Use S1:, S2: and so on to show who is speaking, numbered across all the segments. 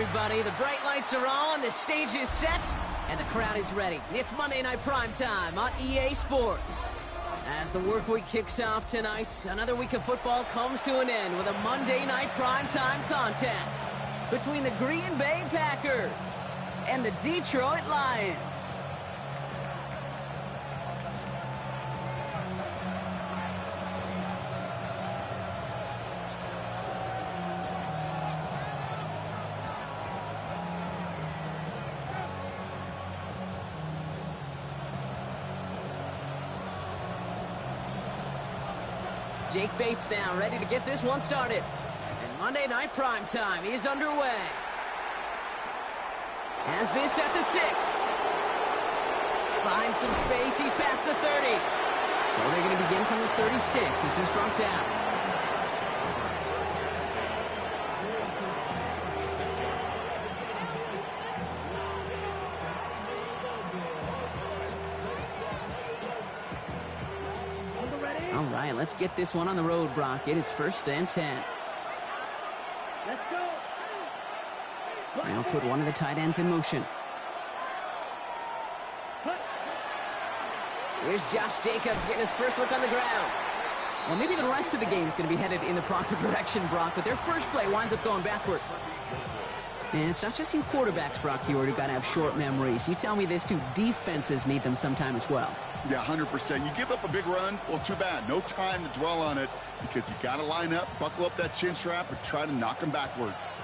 S1: everybody. The bright lights are on, the stage is set, and the crowd is ready. It's Monday Night Primetime on EA Sports. As the work week kicks off tonight, another week of football comes to an end with a Monday Night Primetime contest between the Green Bay Packers and the Detroit Lions. Jake Bates now ready to get this one started. And Monday Night Primetime is underway. Has this at the 6. Finds some space. He's past the 30. So they're going to begin from the 36 as he's brought down. All right, let's get this one on the road, Brock. It is 1st and 10.
S2: Let's go.
S1: I'll put one of the tight ends in motion. Here's Josh Jacobs getting his first look on the ground. Well, maybe the rest of the game is going to be headed in the proper direction, Brock, but their first play winds up going backwards. And it's not just you quarterbacks, Brock Heward, who got to have short memories. You tell me this too, defenses need them sometime as well.
S3: Yeah, 100%. You give up a big run, well, too bad. No time to dwell on it because you got to line up, buckle up that chin strap, and try to knock them backwards.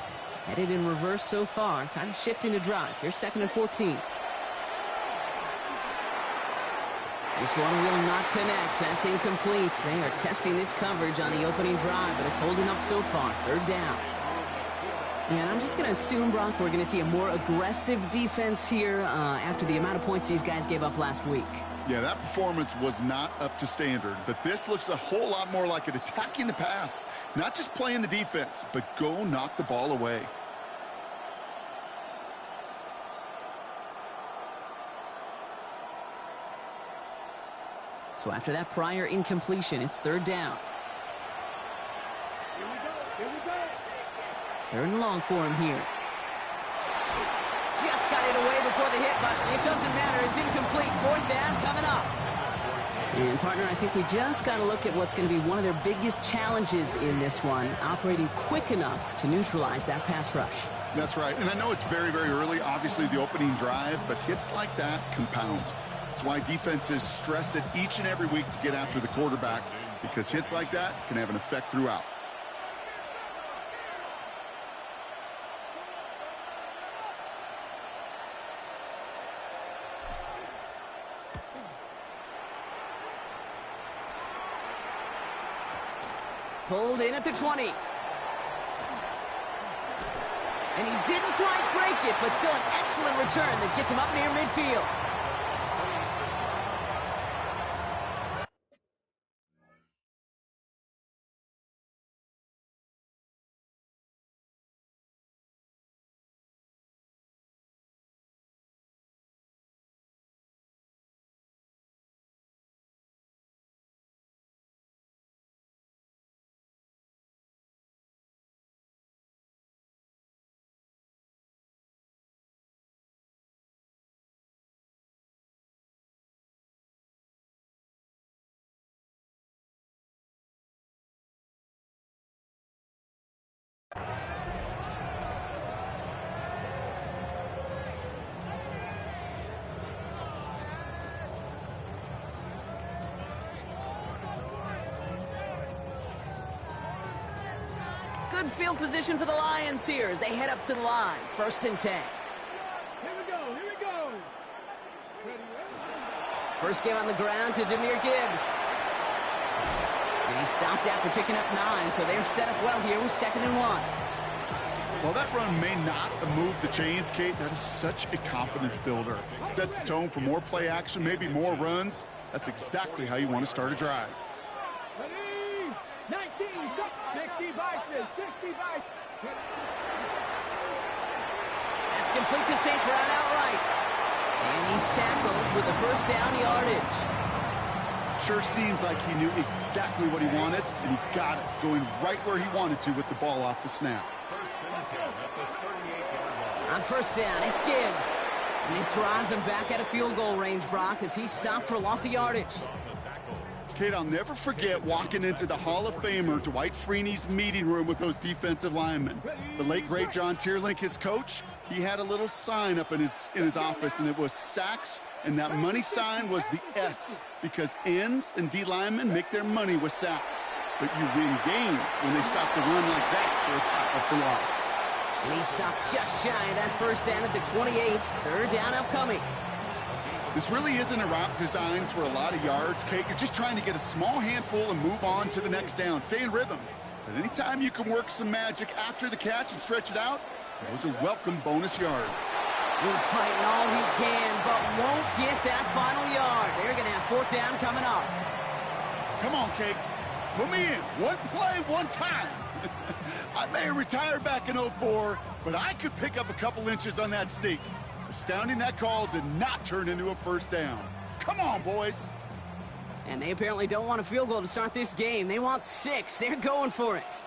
S1: Headed in reverse so far. Time to shift into drive. Here's 2nd and 14. This one will not connect. That's incomplete. They are testing this coverage on the opening drive, but it's holding up so far. 3rd down. And I'm just going to assume, Brock, we're going to see a more aggressive defense here after the amount of points these guys gave up last week.
S3: Yeah, that performance was not up to standard, but this looks a whole lot more like it attacking the pass. Not just playing the defense, but go knock the ball away.
S1: So after that prior incompletion, it's 3rd down.
S2: Here we go. Here we go.
S1: 3rd and long for him here. Just got it away before the hit, but it doesn't matter. It's incomplete. 4th down coming up. And, partner, I think we just got to look at what's going to be one of their biggest challenges in this one, operating quick enough to neutralize that pass rush.
S3: That's right. And I know it's very, very early, obviously, the opening drive, but hits like that compound. That's why defenses stress it each and every week to get after the quarterback, because hits like that can have an effect throughout.
S1: Pulled in at the 20. And he didn't quite break it, but still an excellent return that gets him up near midfield. Good field position for the Lions here as they head up to the line. 1st and 10.
S2: Here we go. Here we go.
S1: First game on the ground to Jahmyr Gibbs. And he stopped after picking up 9, so they're set up well here with 2nd and 1.
S3: Well, that run may not have moved the chains, Kate. That is such a confidence builder. Sets the tone for more play action, maybe more runs. That's exactly how you want to start a drive.
S2: Ready? 19, 60 vices, 60 vices.
S1: That's complete to St. Brown outright. And he's tackled with the 1st down yardage.
S3: Sure seems like he knew exactly what he wanted, and he got it, going right where he wanted to with the ball off the snap.
S4: First and 10 at the 38-yard line.
S1: On first down, it's Gibbs. And this drives him back out of field goal range, Brock, as he's stopped for loss of yardage.
S3: Kate, I'll never forget walking into the Hall of Famer Dwight Freeney's meeting room with those defensive linemen. The late, great John Tierlink, his coach, he had a little sign up in his office, and it was sacks, and that money sign was the S, because ends and D linemen make their money with sacks. But you win games when they stop the run like that for a tackle for loss.
S1: And he stopped just shy of that first down at the 28. Third down upcoming.
S3: This really isn't a route designed for a lot of yards, Kate. You're just trying to get a small handful and move on to the next down. Stay in rhythm. But anytime you can work some magic after the catch and stretch it out, those are welcome bonus yards.
S1: He's fighting all he can, but won't get that final yard. They're going to have fourth down coming up.
S3: Come on, Kate. Put me in. One play, one time. I may have retired back in 04, but I could pick up a couple inches on that sneak. Astounding that call did not turn into a first down. Come on, boys.
S1: And they apparently don't want a field goal to start this game. They want 6. They're going for it.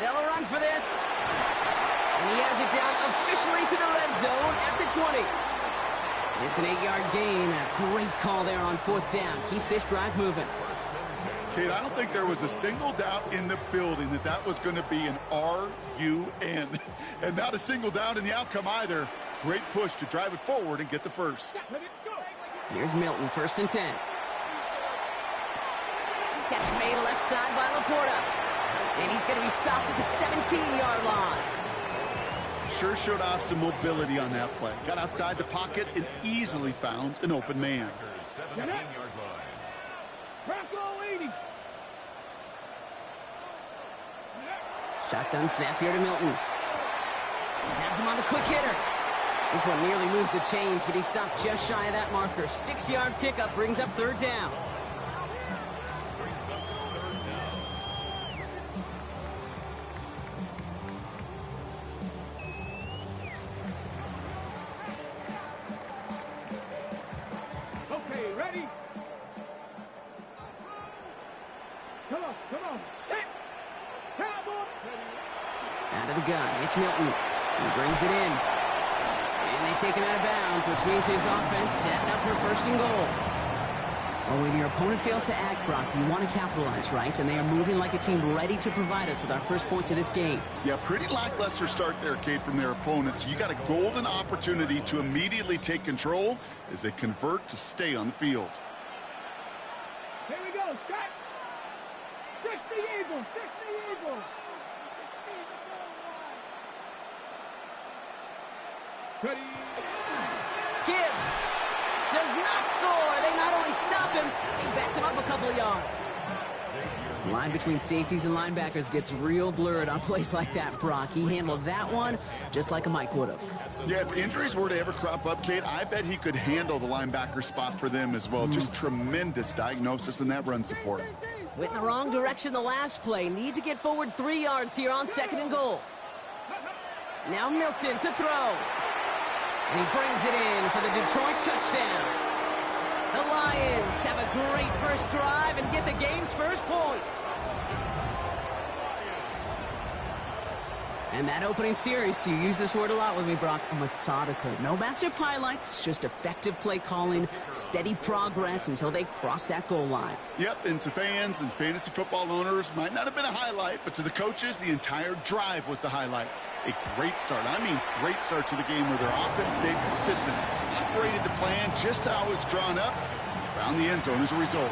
S1: They'll run for this. And he has it down officially to the red zone at the 20. It's an 8-yard gain. A great call there on fourth down. Keeps this drive moving.
S3: Kate, I don't think there was a single doubt in the building that that was going to be an R-U-N. And not a single doubt in the outcome either. Great push to drive it forward and get the first.
S1: Here's Milton, first and 10. Catch made left side by Laporta. And he's going to be stopped at the 17-yard line.
S3: Sure showed off some mobility on that play. Got outside the pocket and easily found an open man.
S2: 17-yard line.
S1: Shotgun snap here to Milton. Has him on the quick hitter. This one nearly moves the chains, but he stopped just shy of that marker. 6-yard pickup brings up third down.
S2: Okay, ready? Come on. Set. Cowboy.
S1: Out of the gun, it's Milton. He brings it in. And they take him out of bounds, which means his offense setting up for first and goal. Well, when your opponent fails to act, Brock, you want to capitalize, right? And they are moving like a team ready to provide us with our first point to this game.
S3: Yeah, pretty lackluster start there, Kate, from their opponents. You got a golden opportunity to immediately take control as they convert to stay on the field.
S2: Here we go. Set. 60 Eagles. 60 Eagles. Ready.
S1: Gibbs does not score. They not only stop him, they backed him up a couple of yards. The line between safeties and linebackers gets real blurred on plays like that, Brock. He handled that one just like a Mike would have.
S3: Yeah, if injuries were to ever crop up, Kate, I bet he could handle the linebacker spot for them as well. Just tremendous diagnosis in that run support.
S1: Went in the wrong direction the last play. Need to get forward 3 yards here on second and goal. Now Milton to throw. And he brings it in for the Detroit touchdown. The Lions have a great first drive and get the game's first points. And that opening series, you use this word a lot with me, Brock, methodical. No massive highlights, just effective play calling, steady progress until they cross that goal line.
S3: Yep, and to fans and fantasy football owners, might not have been a highlight, but to the coaches, the entire drive was the highlight. A great start. I mean, great start to the game where their offense stayed consistent, operated the plan just how it was drawn up, and found the end zone as a result.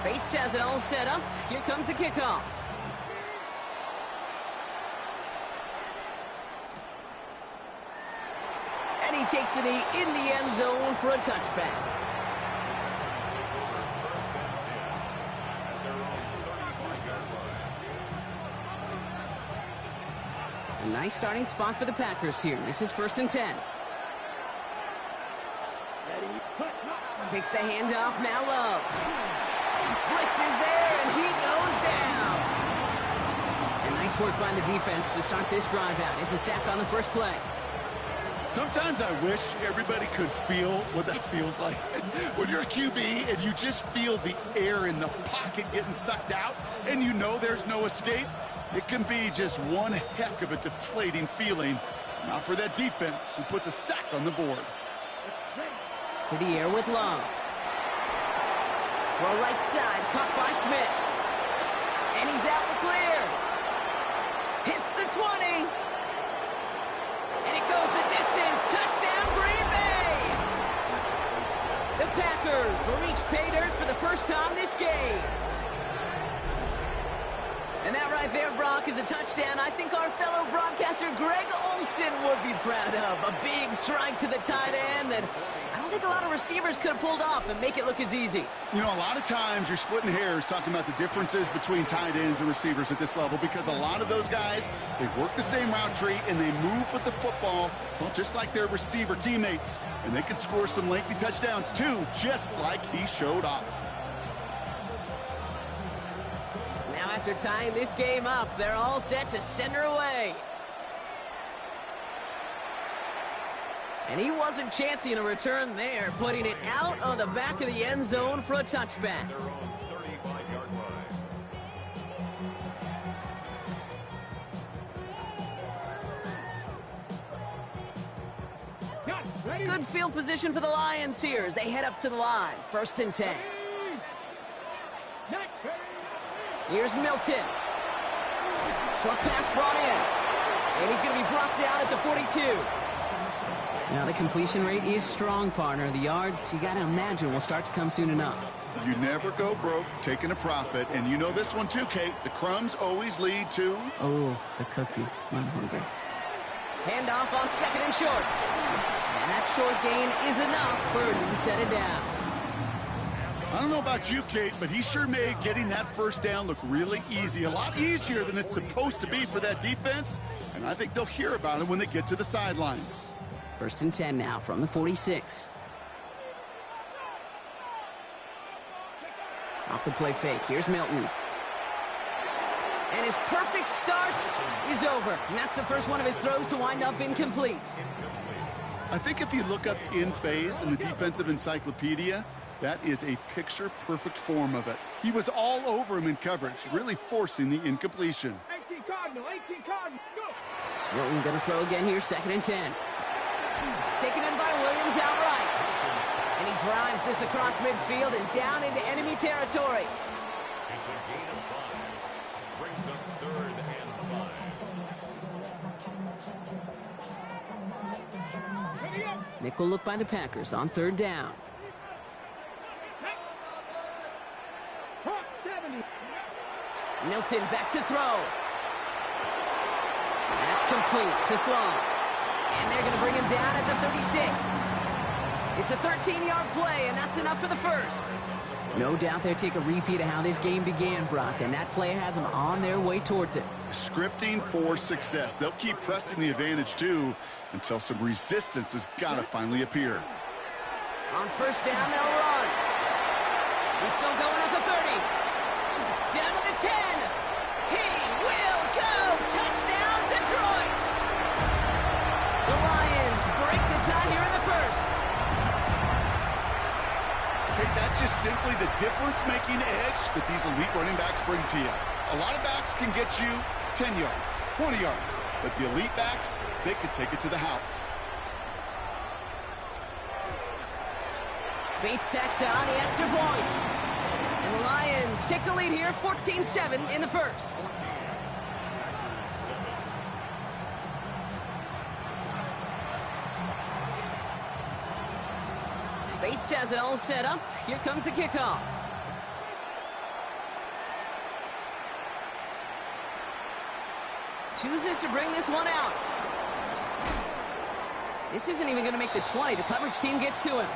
S1: Bates has it all set up. Here comes the kickoff. And he takes it in the end zone for a touchback. A nice starting spot for the Packers here. This is first and 10. Takes the handoff, now Love. Blitz is there, and he goes down. And nice work by the defense to start this drive out. It's a sack on the first play.
S3: Sometimes I wish everybody could feel what that feels like. When you're a QB and you just feel the air in the pocket getting sucked out and you know there's no escape, it can be just one heck of a deflating feeling. Not for that defense who puts a sack on the board.
S1: To the air with Long. Throw right side, caught by Smith. And he's out the clear. Hits the 20. And it goes the distance. Touchdown, Green Bay! The Packers reach pay dirt for the first time this game. And that right there, Brock, is a touchdown I think our fellow broadcaster Greg Olsen would be proud of. A big strike to the tight end that I don't think a lot of receivers could have pulled off and make it look as easy.
S3: You know, a lot of times you're splitting hairs talking about the differences between tight ends and receivers at this level because a lot of those guys, they work the same route tree and they move with the football, well, just like their receiver teammates. And they can score some lengthy touchdowns too, just like he showed off.
S1: After tying this game up, they're all set to send her away. And he wasn't chancing a return there, putting it out on the back of the end zone for a touchback. Good field position for the Lions here as they head up to the line. 1st and 10. Here's Milton. Short pass brought in. And he's going to be brought down at the 42. Now the completion rate is strong, partner. The yards, you got to imagine, will start to come soon enough.
S3: You never go broke taking a profit. And you know this one too, Kate. The crumbs always lead to...
S1: Oh, the cookie. I'm hungry. Handoff on 2nd and short. And that short gain is enough for a new set of downs.
S3: I don't know about you, Kate, but he sure made getting that first down look really easy. A lot easier than it's supposed to be for that defense. And I think they'll hear about it when they get to the sidelines.
S1: 1st and 10 now from the 46. Off the play fake. Here's Milton. And his perfect start is over. And that's the first one of his throws to wind up incomplete.
S3: I think if you look up in phase in the defensive encyclopedia, that is a picture-perfect form of it. He was all over him in coverage, really forcing the incompletion.
S2: 18 Cardinal, go!
S1: Milton going to throw again here, 2nd and 10. Taken in by Williams outright. And he drives this across midfield and down into enemy territory.
S4: It's a gain of 5. Brings up 3rd and 5.
S1: Nickel look by the Packers on 3rd down. Milton back to throw. That's complete to Sloan. And they're going to bring him down at the 36. It's a 13-yard play, and that's enough for the first. No doubt they'll take a repeat of how this game began, Brock, and that play has them on their way towards it.
S3: Scripting for success. They'll keep pressing the advantage, too, until some resistance has got to finally appear.
S1: On 1st down, they'll run. He's still going at the 30. Down to the 10. He will go. Touchdown, Detroit. The Lions break the tie here in the 1st.
S3: Okay, that's just simply the difference-making edge that these elite running backs bring to you. A lot of backs can get you 10 yards, 20 yards, but the elite backs, they could take it to the house.
S1: Bates tacks on the extra point. And the Lions take the lead here, 14-7 in the 1st. Bates has it all set up. Here comes the kickoff. Chooses to bring this one out. This isn't even going to make the 20. The coverage team gets to him.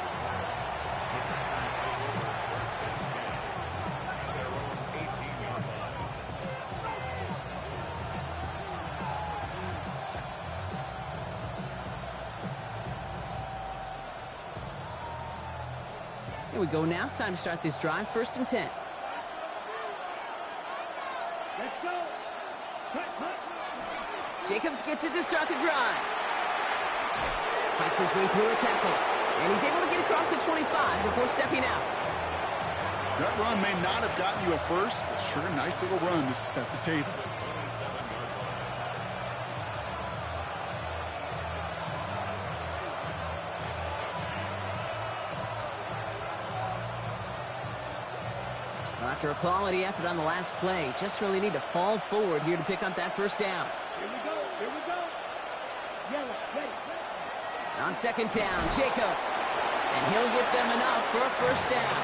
S1: Here we go now. Time to start this drive. 1st and 10.
S2: Let's go. Cut.
S1: Jacobs gets it to start the drive. Fights his way through a tackle. And he's able to get across the 25 before stepping out.
S3: That run may not have gotten you a first, but sure, a nice little run to set the table.
S1: After a quality effort on the last play, just really need to fall forward here to pick up that first down.
S2: Here we go. Here we go. Yellow, ready.
S1: On second down, Jacobs. And he'll get them enough for a first down.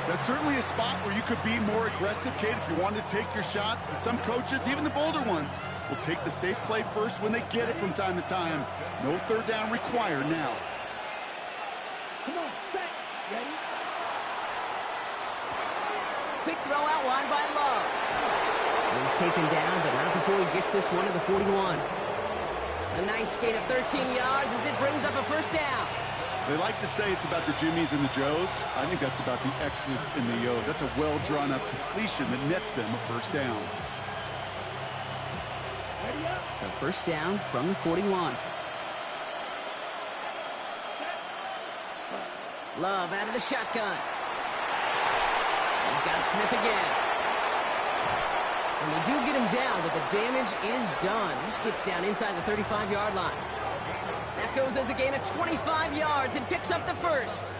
S3: That's certainly a spot where you could be more aggressive, Kate, if you wanted to take your shots. But some coaches, even the bolder ones, will take the safe play first when they get it from time to time. No third down required now.
S2: Come on, set. Ready?
S1: Quick throw out wide by Love. He's taken down, but not before he gets this one to the 41. A nice gain of 13 yards as it brings up a first down.
S3: They like to say it's about the Jimmies and the Joes. I think that's about the X's and the O's. That's a well-drawn-up completion that nets them a first down.
S2: Ready up.
S1: So first down from the 41. Love out of the shotgun. He's got Smith again. And they do get him down, but the damage is done. This gets down inside the 35-yard line. That goes as a gain of 25 yards and picks up the first.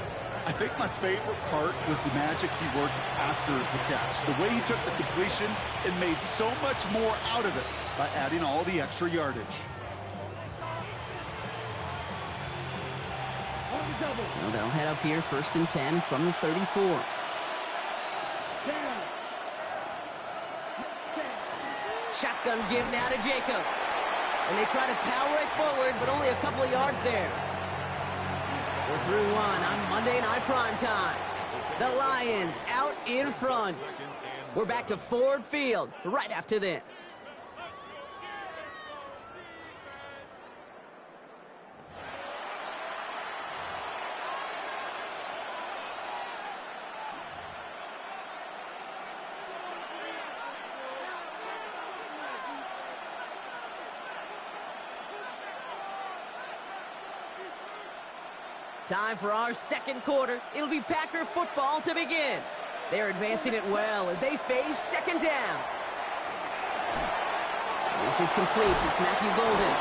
S3: I think my favorite part was the magic he worked after the catch. The way he took the completion and made so much more out of it by adding all the extra yardage.
S2: On the double.
S1: So they'll head up here first and 10 from the 34.
S2: Down.
S1: Shotgun give now to Jacobs. And they try to power it forward, but only a couple of yards there. We're through one on Monday Night Primetime. The Lions out in front. We're back to Ford Field right after this. Time for our second quarter. It'll be Packer football to begin. They're advancing it well as they face second down. This is complete. It's Matthew Golden.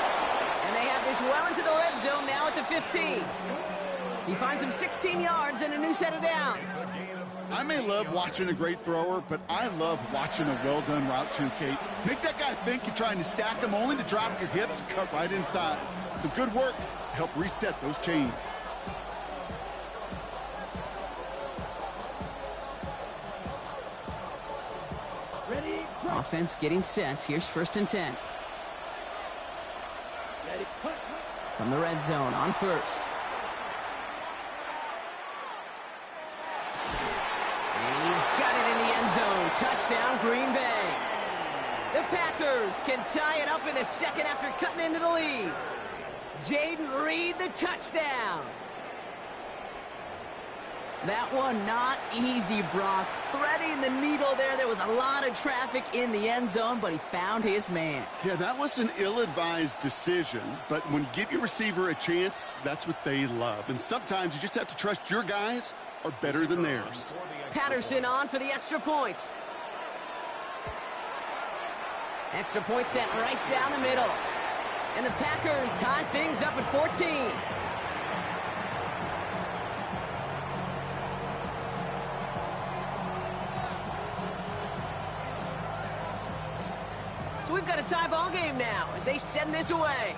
S1: And they have this well into the red zone now at the 15. He finds him 16 yards and a new set of downs.
S3: I may love watching a great thrower, but I love watching a well-done route too, Kate. Make that guy think you're trying to stack him only to drop your hips and cut right inside. Some good work to help reset those chains.
S2: Ready?
S1: Offense getting set. Here's first and 10.
S2: Ready? Cut.
S1: From the red zone on first. And he's got it in the end zone. Touchdown, Green Bay. The Packers can tie it up in the second after cutting into the lead. Jaden Reed, the touchdown. That one not easy, Brock. Threading the needle there. There was a lot of traffic in the end zone, but he found his man.
S3: Yeah, that was an ill-advised decision, but when you give your receiver a chance, that's what they love. And sometimes you just have to trust your guys are better than theirs.
S1: Patterson on for the extra point. Extra point sent right down the middle. And the Packers tie things up at 14. So we've got a tie ball game now as they send this away.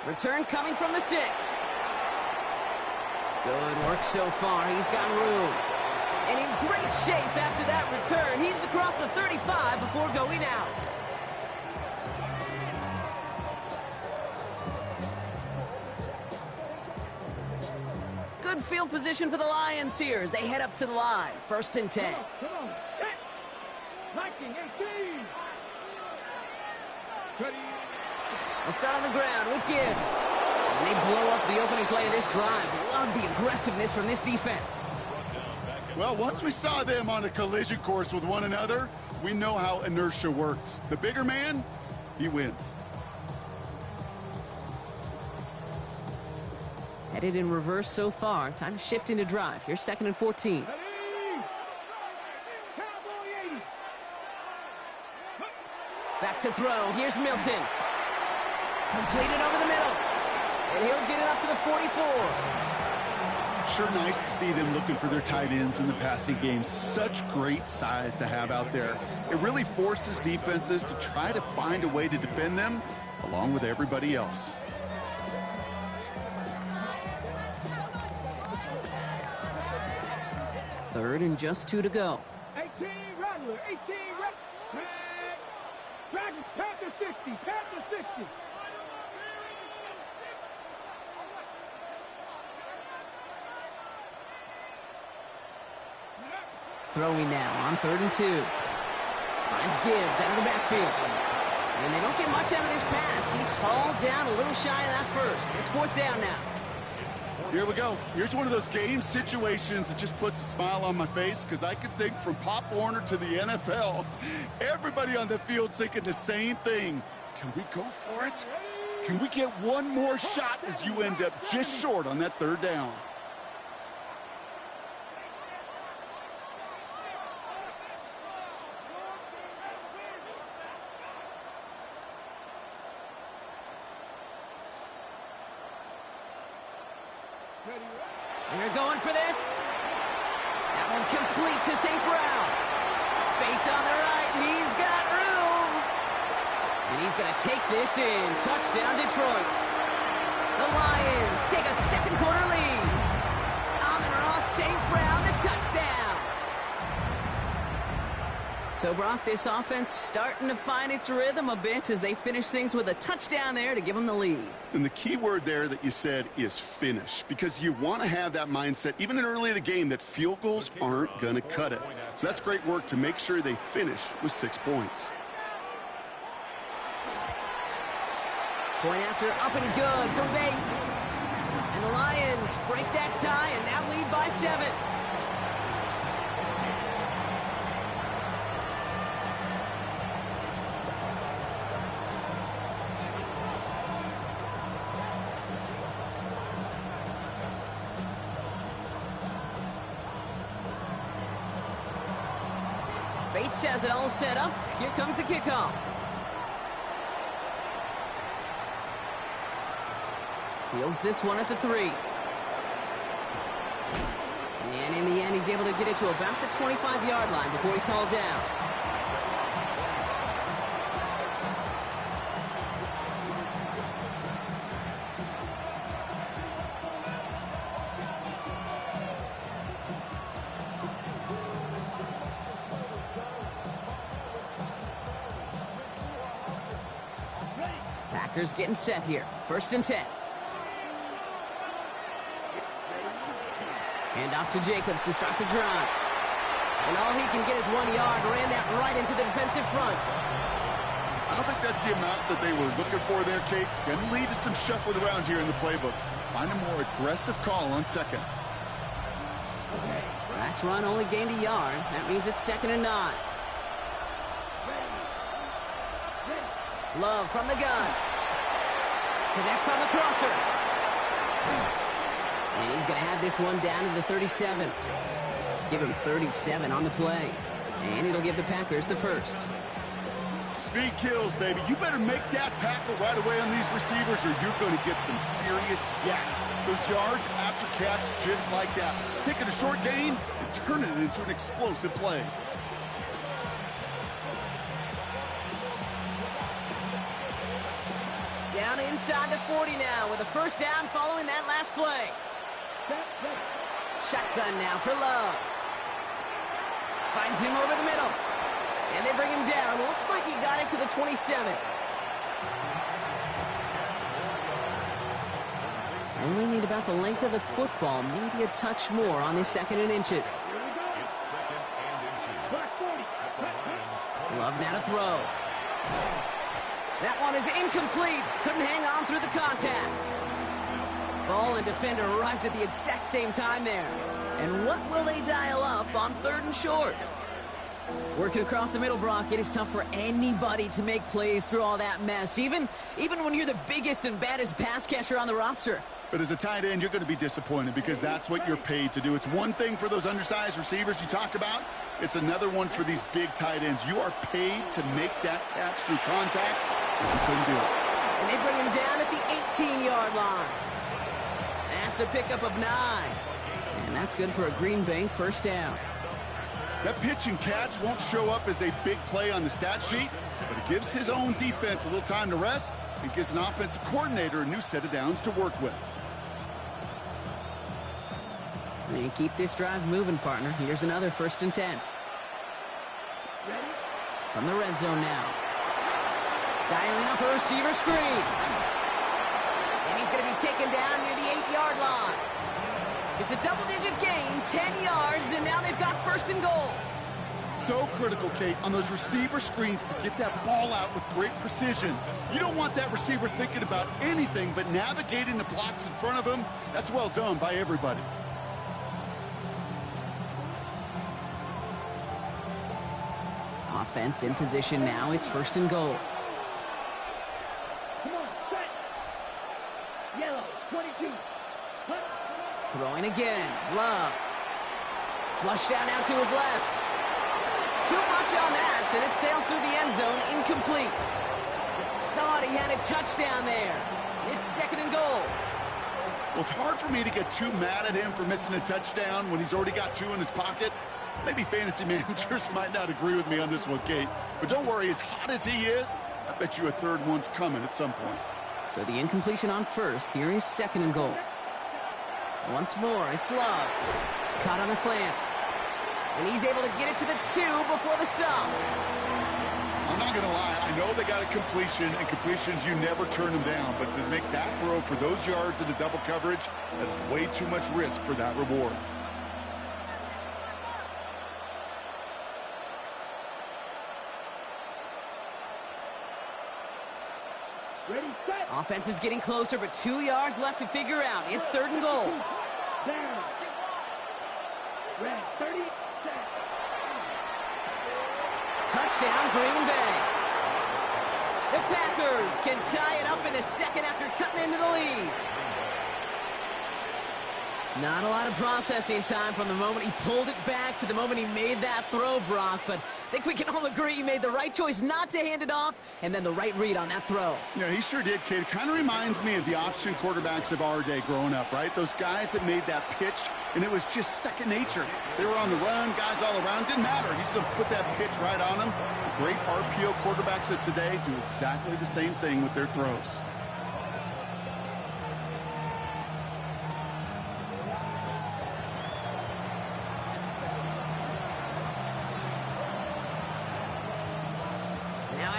S1: Return coming from the 6. Good work so far. He's got room. And in great shape after that return. He's across the 35 before going out. Good field position for the Lions here as they head up to the line. First and 10.
S2: Come on. Set. 19-18. Ready?
S1: They'll start on the ground with Gibbs. And they blow up the opening play of this drive. Love the aggressiveness from this defense.
S3: Well, once we saw them on a collision course with one another, we know how inertia works. The bigger man he wins.
S1: Headed in reverse so far. Time to shift into drive. Here's 2nd and 14. Back to throw. Here's Milton. Completed over the middle. And he'll get it up to the 44.
S3: Sure nice to see them looking for their tight ends in the passing game. Such great size to have out there. It really forces defenses to try to find a way to defend them along with everybody else.
S1: Third and just 2 to go.
S2: 18 Rattler, 18 Rattler. Dragons, Panther 60, Panther 60.
S1: Throwing now on 3rd and 2. Finds Gibbs out of the backfield. And they don't get much out of this pass. He's hauled down a little shy of that first. It's 4th down now.
S3: Here we go. Here's one of those game situations that just puts a smile on my face because I can think from Pop Warner to the NFL, everybody on the field thinking the same thing. Can we go for it? Can we get one more shot as you end up just short on that 3rd down?
S1: They're going for this. That one complete to St. Brown. Space on the right. He's got room. And he's going to take this in. Touchdown, Detroit. The Lions take a 2nd quarter lead. Amon-Ra St. Brown, the touchdown. So, Brock, this offense starting to find its rhythm a bit as they finish things with a touchdown there to give them the lead.
S3: And the key word there that you said is finish, because you want to have that mindset, even in early in the game, that field goals aren't going to cut it. So that's great work to make sure they finish with 6 points.
S1: Point after up and good for Bates. And the Lions break that tie and now lead by 7. Bates has it all set up. Here comes the kickoff. Fields this one at the 3. And in the end, he's able to get it to about the 25-yard line before he's hauled down. Packers getting set here. 1st and 10. Hand off to Jacobs to start the drive. And all he can get is 1 yard. Ran that right into the defensive front.
S3: I don't think that's the amount that they were looking for there, Kate. Going to lead to some shuffling around here in the playbook. Find a more aggressive call on 2nd.
S1: Last run only gained a yard. That means it's 2nd and 9. Love from the gun. Connects on the crosser. And he's going to have this one down to the 37. Give him 37 on the play. And it'll give the Packers the 1st.
S3: Speed kills, baby. You better make that tackle right away on these receivers or you're going to get some serious gash. Those yards after catch just like that. Taking a short gain and turning it into an explosive play.
S1: Down inside the 40 now with a 1st down following that last play. Shotgun now for Love. Finds him over the middle. And they bring him down. Looks like he got it to the 27. Only need about the length of the football. Maybe a touch more on this 2nd and inches.
S4: It's 2nd and inches.
S1: Love now to throw. That one is incomplete. Couldn't hang on through the contact. Ball and defender arrived at the exact same time there. And what will they dial up on 3rd and short? Working across the middle, Brock, it is tough for anybody to make plays through all that mess, even when you're the biggest and baddest pass catcher on the roster.
S3: But as a tight end, you're going to be disappointed because that's what you're paid to do. It's one thing for those undersized receivers you talk about. It's another one for these big tight ends. You are paid to make that catch through contact, and you couldn't do it.
S1: And they bring him down at the 18-yard line. That's a pickup of 9. And that's good for a Green Bay first down.
S3: That pitch and catch won't show up as a big play on the stat sheet, but it gives his own defense a little time to rest and gives an offensive coordinator a new set of downs to work with.
S1: And keep this drive moving, partner. Here's another 1st and 10. From the red zone now. Dialing up a receiver screen. And he's going to be taken down near the 8-yard line. It's a double-digit gain, 10 yards, and now they've got 1st and goal.
S3: So critical, Kate, on those receiver screens to get that ball out with great precision. You don't want that receiver thinking about anything but navigating the blocks in front of him. That's well done by everybody.
S1: Offense in position now. It's 1st and goal.
S2: Come on, set. Yellow, 22.
S1: Throwing again. Love. Flushed out now to his left. Too much on that, and it sails through the end zone. Incomplete. Thought he had a touchdown there. It's 2nd and goal.
S3: Well, it's hard for me to get too mad at him for missing a touchdown when he's already got 2 in his pocket. Maybe fantasy managers might not agree with me on this one, Kate. But don't worry, as hot as he is, I bet you a 3rd one's coming at some point.
S1: So the incompletion on 1st. Here is 2nd and goal. Once more, it's Love. Caught on the slant. And he's able to get it to the 2 before the stop.
S3: I'm not going to lie. I know they got a completion, and completions, you never turn them down. But to make that throw for those yards in the double coverage, that is way too much risk for that reward.
S2: Ready, set.
S1: Offense is getting closer, but 2 yards left to figure out. It's 3rd and goal.
S2: Down. Red, 30, set.
S1: Touchdown, Green Bay. The Packers can tie it up in the 2nd after cutting into the lead. Not a lot of processing time from the moment he pulled it back to the moment he made that throw, Brock. But I think we can all agree he made the right choice not to hand it off, and then the right read on that throw.
S3: Yeah, he sure did, kid. It kind of reminds me of the option quarterbacks of our day growing up, right? Those guys that made that pitch, and it was just second nature. They were on the run, guys all around. Didn't matter. He's going to put that pitch right on them. The great RPO quarterbacks of today do exactly the same thing with their throws.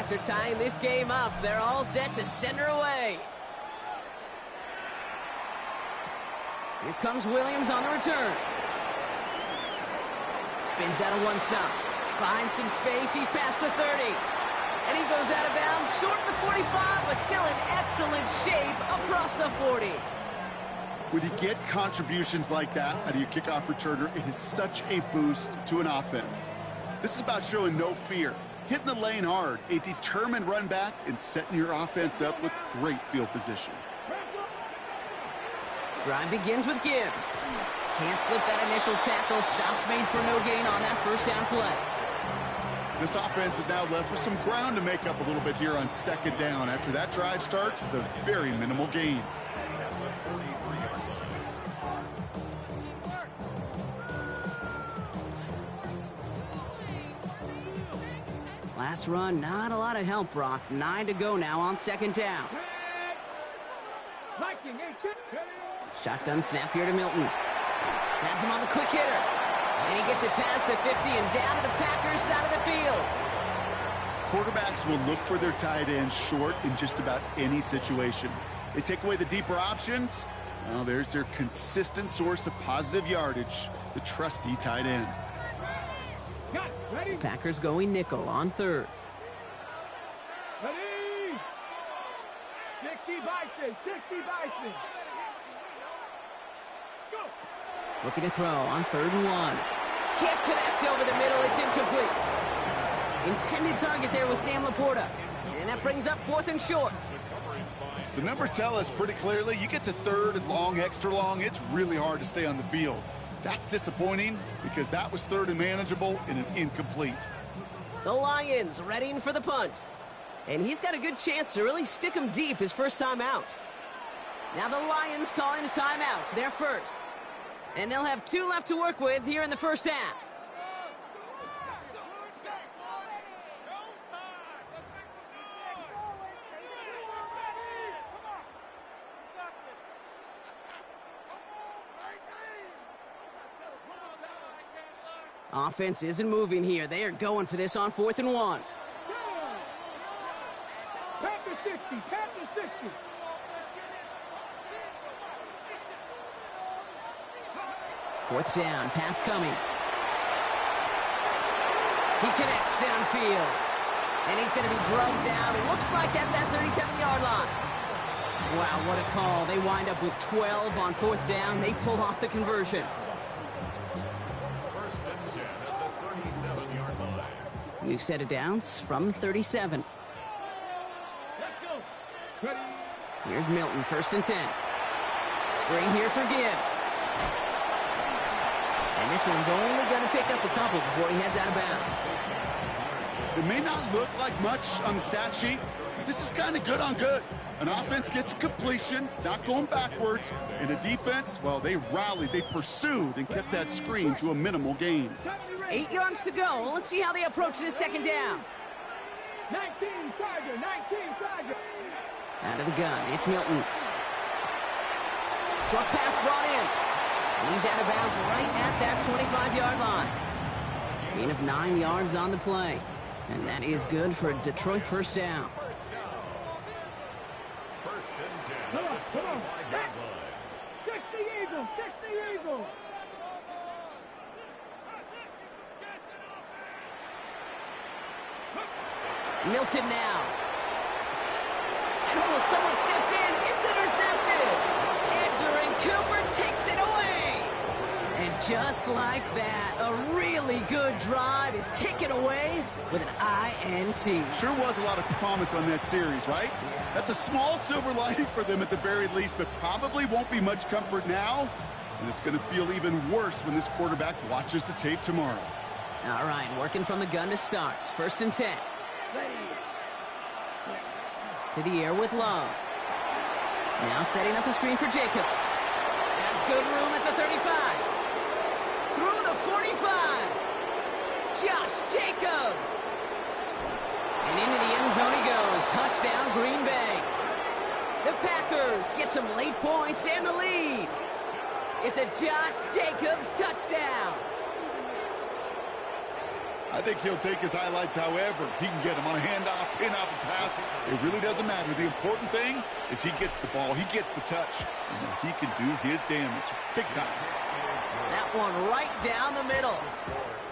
S1: After tying this game up, they're all set to send her away. Here comes Williams on the return. Spins out of one stop. Finds some space. He's past the 30. And he goes out of bounds short of the 45, but still in excellent shape across the 40.
S3: When you get contributions like that out of your kickoff returner, it is such a boost to an offense. This is about showing no fear. Hitting the lane hard, a determined run back, and setting your offense up with great field position.
S1: Drive begins with Gibbs. Can't slip that initial tackle. Stops made for no gain on that 1st down play.
S3: This offense is now left with some ground to make up a little bit here on 2nd down after that drive starts with a very minimal gain.
S1: Last run, not a lot of help, Brock. 9 to go now on 2nd down. Shotgun snap here to Milton. Has him on the quick hitter. And he gets it past the 50 and down to the Packers side of the field.
S3: Quarterbacks will look for their tight ends short in just about any situation. They take away the deeper options. Well, there's their consistent source of positive yardage, the trusty tight end.
S1: Packers going nickel on 3rd.
S2: Ready? 60 Bison, 60 Bison. Go.
S1: Looking to throw on 3rd and 1. Can't connect over the middle. It's incomplete. Intended target there was Sam Laporta. And that brings up 4th and short.
S3: The numbers tell us pretty clearly, you get to 3rd and long, extra long, it's really hard to stay on the field. That's disappointing because that was 3rd and manageable and an incomplete.
S1: The Lions readying for the punt. And he's got a good chance to really stick him deep his first time out. Now the Lions calling a timeout, their first. And they'll have 2 left to work with here in the first half. Offense isn't moving here. They are going for this on 4th and 1.
S2: Panther 60, Panther 60.
S1: Fourth down, pass coming. He connects downfield. And he's going to be drugged down. It looks like at that 37-yard line. Wow, what a call. They wind up with 12 on 4th down. They pull off the conversion.
S4: First and 10 at the 37-yard line.
S1: New set of downs from 37.
S2: Ready.
S1: Here's Milton, 1st and 10. Screen here for Gibbs. And this one's only going to pick up a couple before he heads out of bounds.
S3: It may not look like much on the stat sheet, but this is kind of good on good. An offense gets completion, not going backwards, and a defense, well, they rallied, they pursued, and kept that screen to a minimal gain.
S1: 8 yards to go. Let's see how they approach this second down.
S2: 19 Tiger, 19 Tiger.
S1: Out of the gun, it's Milton. Short pass brought in. And he's out of bounds right at that 25-yard line. Gain of 9 yards on the play. And that is good for a Detroit first down.
S4: First and 10
S2: Come on,
S4: at the
S2: come on.
S4: 25-yard line.
S2: 60 Eagles, 60 Eagles.
S1: Milton now. And oh, someone stepped in. It's intercepted. Edgerrin Cooper takes it away. And just like that, a really good drive is taken away with an INT.
S3: Sure was a lot of promise on that series, right? That's a small silver lining for them at the very least, but probably won't be much comfort now. And it's going to feel even worse when this quarterback watches the tape tomorrow.
S1: All right, working from the gun to start. 1st and 10. To the air with Love. Now setting up a screen for Jacobs. Has good room at the 35. Through the 45. Josh Jacobs. And into the end zone he goes. Touchdown, Green Bay. The Packers get some late points and the lead. It's a Josh Jacobs touchdown.
S3: I think he'll take his highlights however he can get them on a handoff, pin off a pass. It really doesn't matter. The important thing is he gets the ball, he gets the touch, and then he can do his damage. Big time.
S1: That one right down the middle.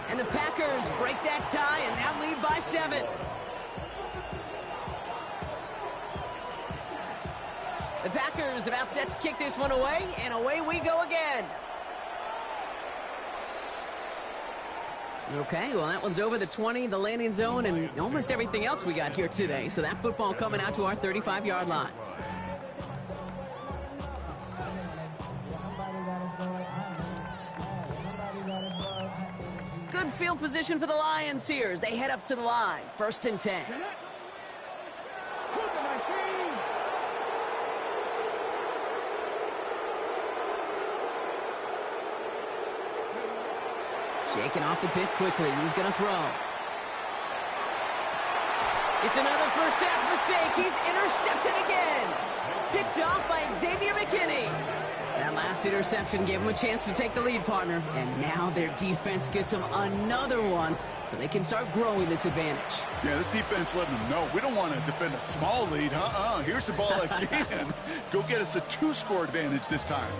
S1: And the Packers break that tie and now lead by 7. The Packers about set to kick this one away, and away we go again. Okay, well, that one's over the 20, the landing zone, and almost everything else we got here today. So that football coming out to our 35-yard line. Good field position for the Lions here as they head up to the line. 1st and 10. Shaking off the pick quickly. He's going to throw. It's another first half mistake. He's intercepted again. Picked off by Xavier McKinney. That last interception gave him a chance to take the lead, partner. And now their defense gets them another one so they can start growing this advantage.
S3: Yeah, this defense letting them know we don't want to defend a small lead. Here's the ball again. Go get us a 2-score advantage this time.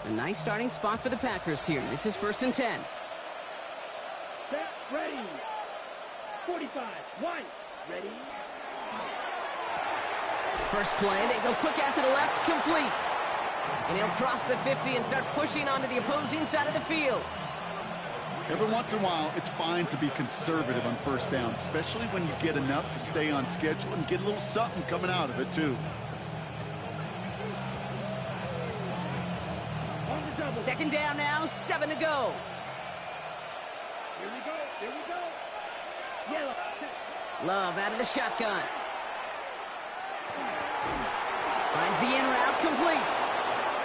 S1: A nice starting spot for the Packers here. This is 1st and 10.
S2: Set, ready. 45, 1, ready.
S1: First play, they go quick out to the left, complete. And he'll cross the 50 and start pushing onto the opposing side of the field.
S3: Every once in a while, it's fine to be conservative on first down, especially when you get enough to stay on schedule and get a little something coming out of it, too.
S1: Second down now, 7 to go.
S2: Here we go. Here we go. Yellow.
S1: Love out of the shotgun. Finds the in route, complete.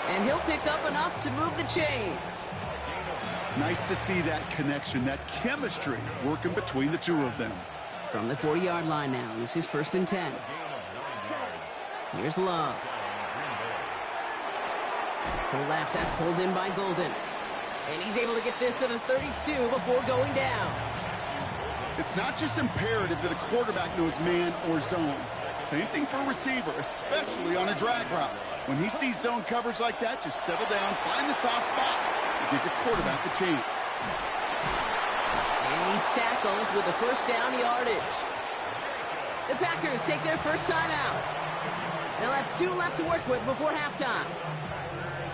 S1: And he'll pick up enough to move the chains.
S3: Nice to see that connection, that chemistry working between the two of them.
S1: From the 40-yard line now, this is 1st and 10. Here's Love. To the left, that's pulled in by Golden. And he's able to get this to the 32 before going down.
S3: It's not just imperative that a quarterback knows man or zone. Same thing for a receiver, especially on a drag route. When he sees zone coverage like that, just settle down, find the soft spot, and give your quarterback a chance.
S1: And he's tackled with a first down yardage. The Packers take their first time out. They'll have 2 left to work with before halftime.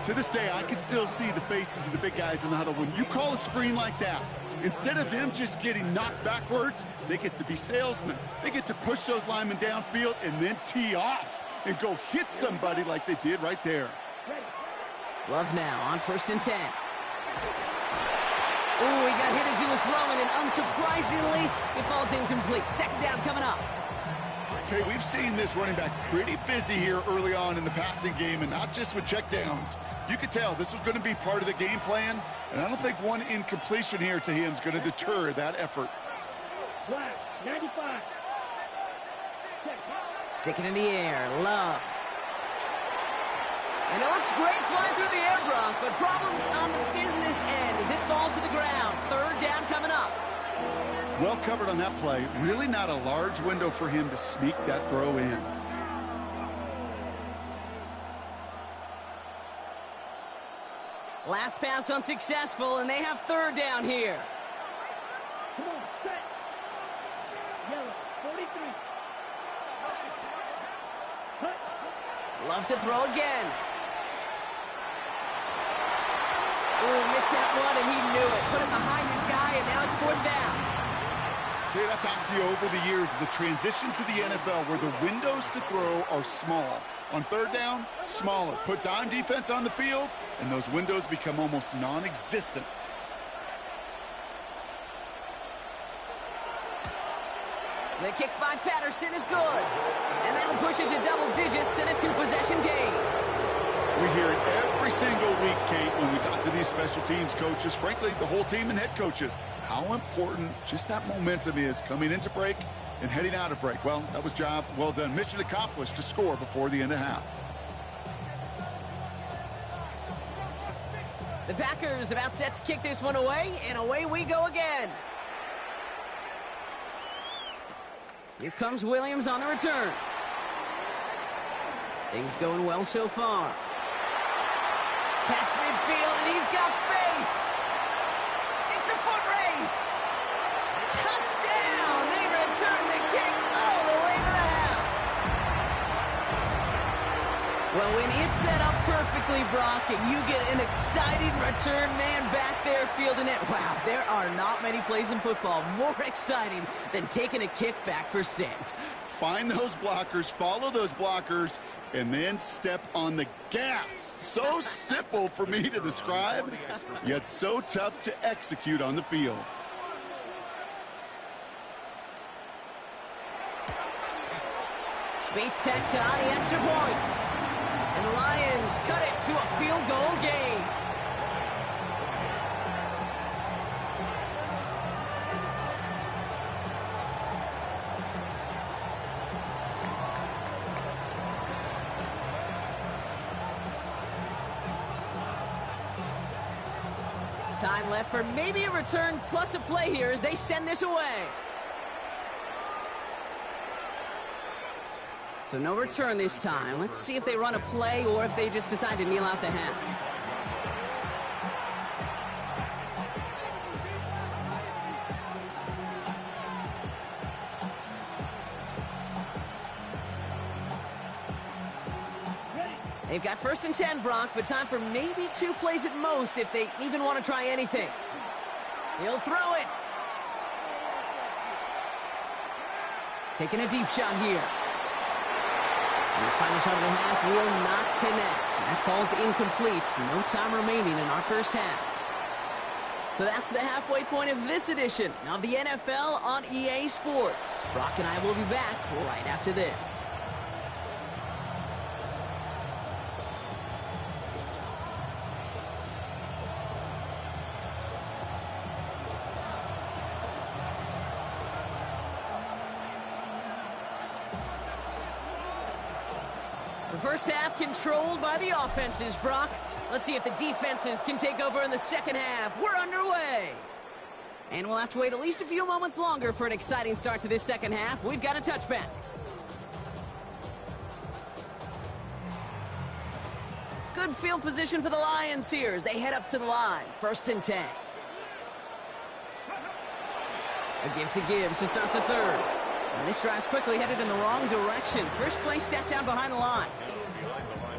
S3: To this day, I can still see the faces of the big guys in the huddle. When you call a screen like that, instead of them just getting knocked backwards, they get to be salesmen. They get to push those linemen downfield and then tee off and go hit somebody like they did right there.
S1: Love now on 1st and 10. Ooh, he got hit as he was throwing, and unsurprisingly, it falls incomplete. Second down coming up.
S3: Okay, we've seen this running back pretty busy here early on in the passing game, and not just with checkdowns. You could tell this was going to be part of the game plan, and I don't think one incompletion here to him is going to deter that effort.
S2: Black, 95.
S1: Sticking in the air, Love. And it looks great flying through the air, Brock, but problems on the business end as it falls to the ground. Third down coming up.
S3: Well covered on that play. Really not a large window for him to sneak that throw in.
S1: Last pass unsuccessful, and they have third down here.
S2: Come on, set. Yellow, 43. Cut.
S1: Love to throw again. Ooh, missed that one, and he knew it. Put it behind his guy, and now it's 4th down.
S3: Kate, I've talked to you over the years, the transition to the NFL where the windows to throw are small. On third down, smaller. Put dime defense on the field, and those windows become almost non-existent.
S1: The kick by Patterson is good. And that'll push it to double digits in a 2-possession game.
S3: We hear it every single week, Kate, when we talk to these special teams coaches, frankly, the whole team and head coaches, how important just that momentum is coming into break and heading out of break. Well, that was job well done. Mission accomplished to score before the end of half.
S1: The Packers about set to kick this one away, and away we go again. Here comes Williams on the return. Things going well so far. Past midfield, and he's got space. It's a foot race. Touchdown! They return the kick all the way to the house. Well, when it's set up perfectly, Brock, and you get an exciting return man back there fielding it, wow, there are not many plays in football more exciting than taking a kick back for 6.
S3: Find those blockers, follow those blockers, and then step on the gas. So simple for me to describe, yet so tough to execute on the field.
S1: Bates tacks on the extra point. And the Lions cut it to a field goal game. Time left for maybe a return plus a play here as they send this away. So no return this time. Let's see if they run a play or if they just decide to kneel out the half. They've got 1st and 10, Brock, but time for maybe 2 plays at most if they even want to try anything. He'll throw it. Taking a deep shot here. And his final shot of the half will not connect. That falls incomplete. No time remaining in our first half. So that's the halfway point of this edition of the NFL on EA Sports. Brock and I will be back right after this. The first half controlled by the offenses, Brock. Let's see if the defenses can take over in the second half. We're underway. And we'll have to wait at least a few moments longer for an exciting start to this second half. We've got a touchback. Good field position for the Lions here as they head up to the line. 1st and 10. A give to Gibbs to start the third. And this drive's quickly headed in the wrong direction. First play set down behind the line.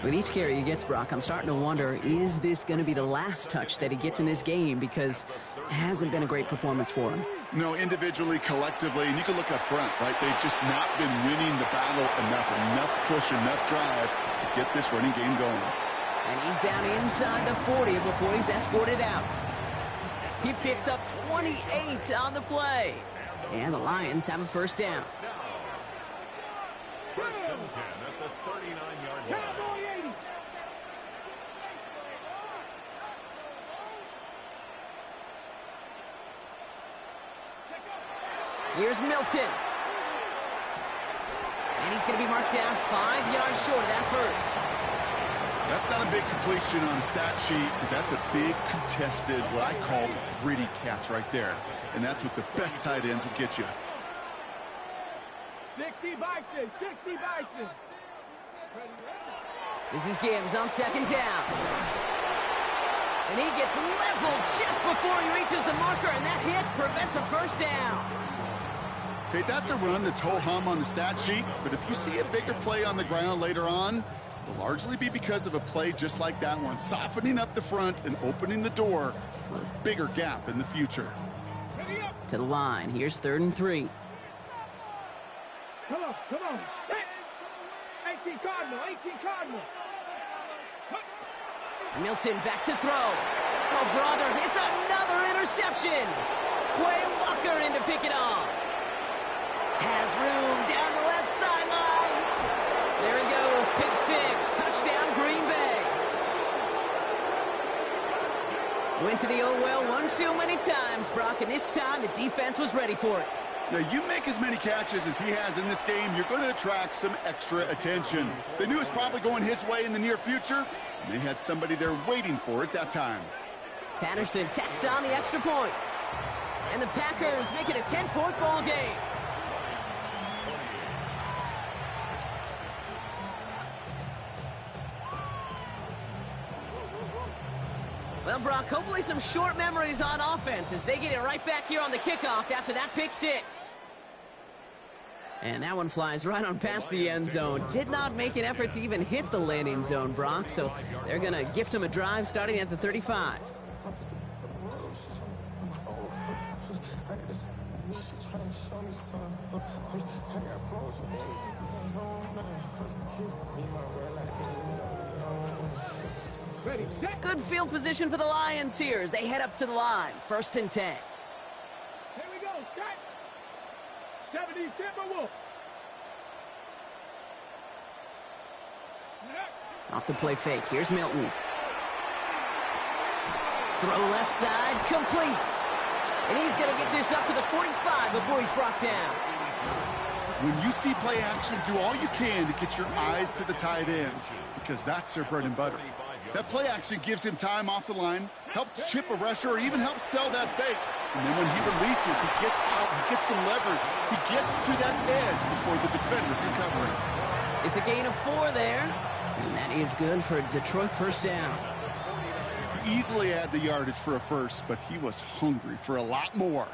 S1: With each carry he gets, Brock, I'm starting to wonder, is this going to be the last touch that he gets in this game? Because it hasn't been a great performance for him.
S3: No, individually, collectively, and you can look up front, right? They've just not been winning the battle enough push, enough drive to get this running game going.
S1: And he's down inside the 40 before he's escorted out. He picks up 28 on the play. And the Lions have a first down.
S4: 1st and 10 at the 39-yard line.
S1: Here's Milton. And he's going to be marked down 5 yards short of that first.
S3: That's not a big completion on a stat sheet, but that's a big contested, what I call gritty catch right there. And that's what the best tight ends will get you.
S2: 60 Bison, 60 Bison.
S1: This is Gibbs on 2nd down. And he gets leveled just before he reaches the marker, and that hit prevents a first down.
S3: Okay, that's a run that's ho-hum on the stat sheet, but if you see a bigger play on the ground later on, it'll largely be because of a play just like that one, softening up the front and opening the door for a bigger gap in the future.
S1: To the line. Here's 3rd and 3.
S2: Come on. 18 Cardinal, 18 Cardinal.
S1: Milton back to throw. Oh, brother, it's another interception. Quay Walker in to pick it off. Has room down the left sideline. There he goes, pick 6, touchdown Green Bay. Went to the oh well one too many times, Brock, and this time the defense was ready for it.
S3: Now, you make as many catches as he has in this game, you're going to attract some extra attention. They knew it was probably going his way in the near future, and they had somebody there waiting for it that time.
S1: Patterson tacks on the extra point. And the Packers make it a 10-point ball game. Well, Brock, hopefully some short memories on offense as they get it right back here on the kickoff after that pick 6. And that one flies right on past the end zone. Did not make an effort to even hit the landing zone, Brock, so they're going to gift him a drive starting at the 35. Good field position for the Lions here as they head up to the line. 1st and 10.
S2: Here we go, Scott. 70 Timberwolves.
S1: Off the play fake. Here's Milton. Throw left side, complete. And he's going to get this up to the 45 before he's brought down.
S3: When you see play action, do all you can to get your eyes to the tight end, because that's their bread and butter. That play action gives him time off the line, helps chip a rusher, or even helps sell that fake. And then when he releases, he gets out, he gets some leverage. He gets to that edge before the defender can cover him.
S1: It's a gain of 4 there, and that is good for a Detroit first down.
S3: He easily had the yardage for a first, but he was hungry for a lot more.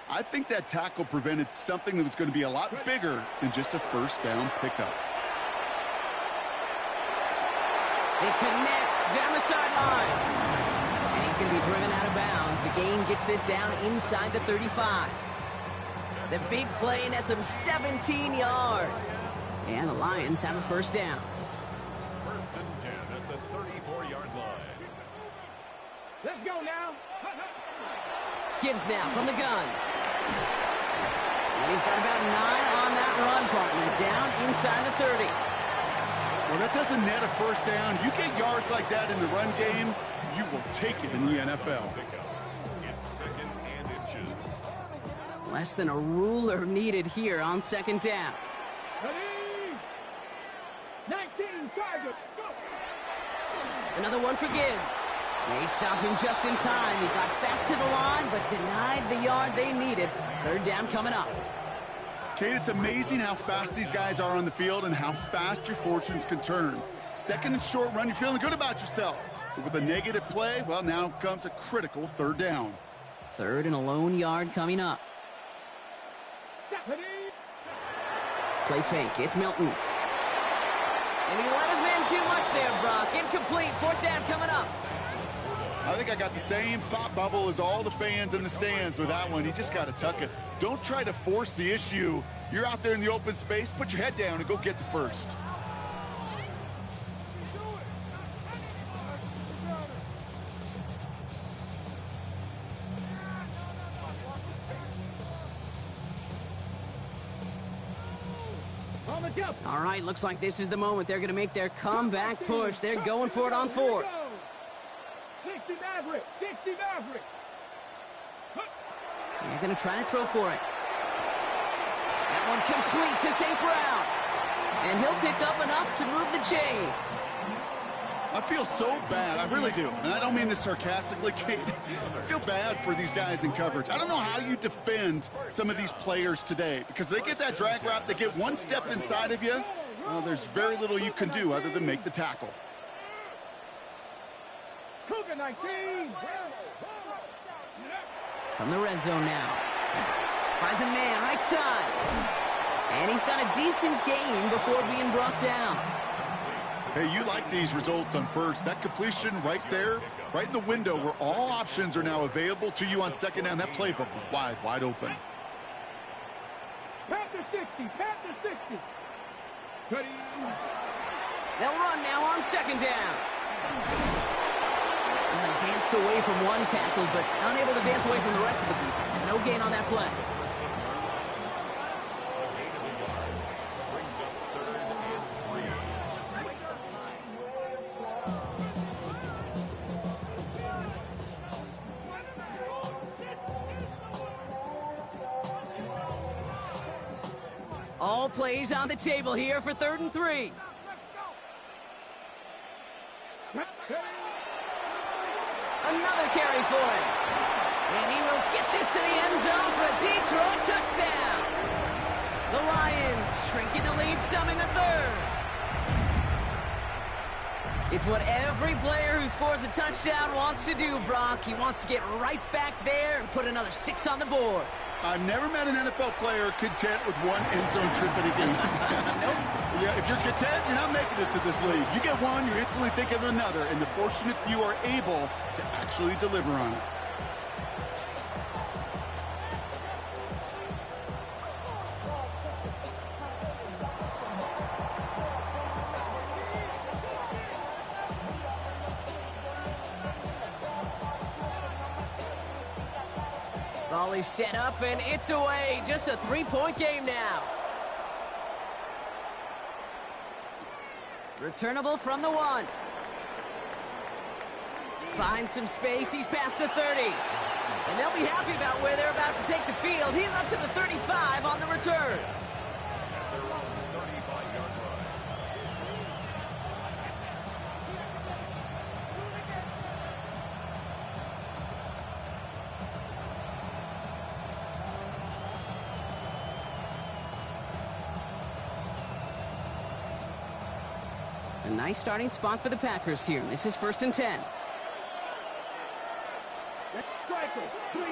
S3: I think that tackle prevented something that was going to be a lot bigger than just a first down pickup.
S1: It connects down the sideline. And he's going to be driven out of bounds. The gain gets this down inside the 35. The big play nets him 17 yards. And the Lions have a first down.
S4: First and 10 at the 34-yard line.
S2: Let's go now.
S1: Gibbs now from the gun. And he's got about 9 on that run, partner. Down inside the 30.
S3: Well, that doesn't net a first down. You get yards like that in the run game, you will take it in the NFL.
S4: It's second and inches.
S1: Less than a ruler needed here on second down.
S2: Ready? 19, target, go.
S1: Another one for Gibbs. They stopped him just in time. He got back to the line, but denied the yard they needed. Third down coming up.
S3: Kate, it's amazing how fast these guys are on the field and how fast your fortunes can turn. Second and short run, you're feeling good about yourself. But with a negative play, well, now comes a critical third down.
S1: Third and a lone yard coming up.
S2: Ready?
S1: Play fake. It's Milton. And he let his man too much there, Brock. Incomplete. Fourth down coming up.
S3: I think I got the same thought bubble as all the fans in the stands with that one. You just got to tuck it. Don't try to force the issue. You're out there in the open space. Put your head down and go get the first.
S2: On the jump.
S1: All right, looks like this is the moment. They're going to make their comeback push. They're going for it on fourth.
S2: 60 Maverick, 60 Maverick.
S1: They're going to try to throw for it. That one complete to St. Brown. And he'll pick up enough to move the chains.
S3: I feel so bad. I really do. And I don't mean this sarcastically, Kate. I feel bad for these guys in coverage. I don't know how you defend some of these players today because they get that drag route, they get one step inside of you. Well, there's very little you can do other than make the tackle.
S2: Cougar 19.
S1: From the red zone now. Finds a man right side. And he's got a decent gain before being brought down.
S3: Hey, you like these results on first. That completion right there, right in the window where all options are now available to you on second down. That playbook wide open.
S2: Panther 60, Panther 60. Ready?
S1: They'll run now on second down. Well, he danced away from one tackle, but unable to dance away from the rest of the defense. No gain on that play. All plays on the table here for 3rd and 3. Another carry for him. And he will get this to the end zone for a Detroit touchdown. The Lions shrinking the lead some in the 3rd. It's what every player who scores a touchdown wants to do, Brock. He wants to get right back there and put another 6 on the board.
S3: I've never met an NFL player content with one end zone trip in a game.
S1: Nope.
S3: Yeah, if you're content, you're not making it to this league. You get one, you're instantly thinking of another, and the fortunate few are able to actually deliver on it.
S1: Ball is set up, and it's away. Just a 3-point game now. Returnable from the 1. Finds some space. He's past the 30. And they'll be happy about where they're about to take the field. He's up to the 35 on the return. A nice starting spot for the Packers here. This is 1st and 10.
S2: Striker, 3-3,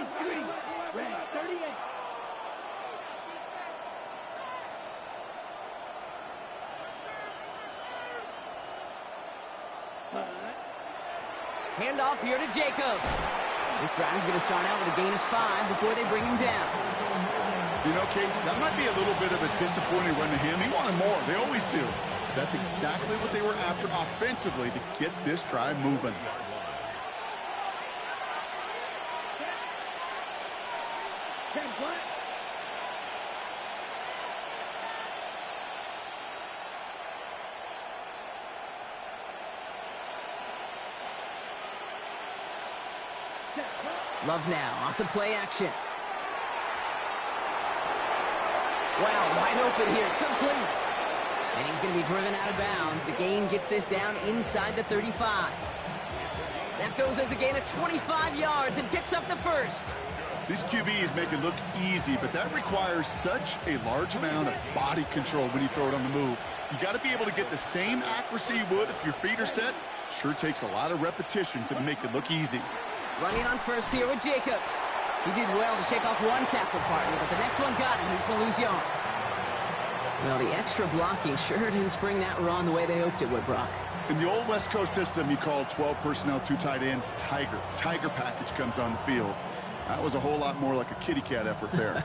S2: red 38.
S1: Hand off here to Jacobs. This drive is going to start out with a gain of 5 before they bring him down.
S3: You know, Kate, that might be a little bit of a disappointing run to him. He wanted more. They always do. That's exactly what they were after offensively to get this drive moving.
S1: Love now, off the play action. Wow, wide open here, complete. And he's going to be driven out of bounds. The gain gets this down inside the 35. That goes as a gain of 25 yards and picks up the first.
S3: These QBs make it look easy, but that requires such a large amount of body control when you throw it on the move. You got to be able to get the same accuracy you would if your feet are set. Sure takes a lot of repetition to make it look easy.
S1: Running on first here with Jacobs. He did well to shake off one tackle partner, but the next one got him. He's going to lose yards. Well, the extra blocking sure didn't spring that run the way they hoped it would, Brock.
S3: In the old West Coast system, you called 12 personnel, 2 tight ends, Tiger. Tiger package comes on the field. That was a whole lot more like a kitty cat effort there.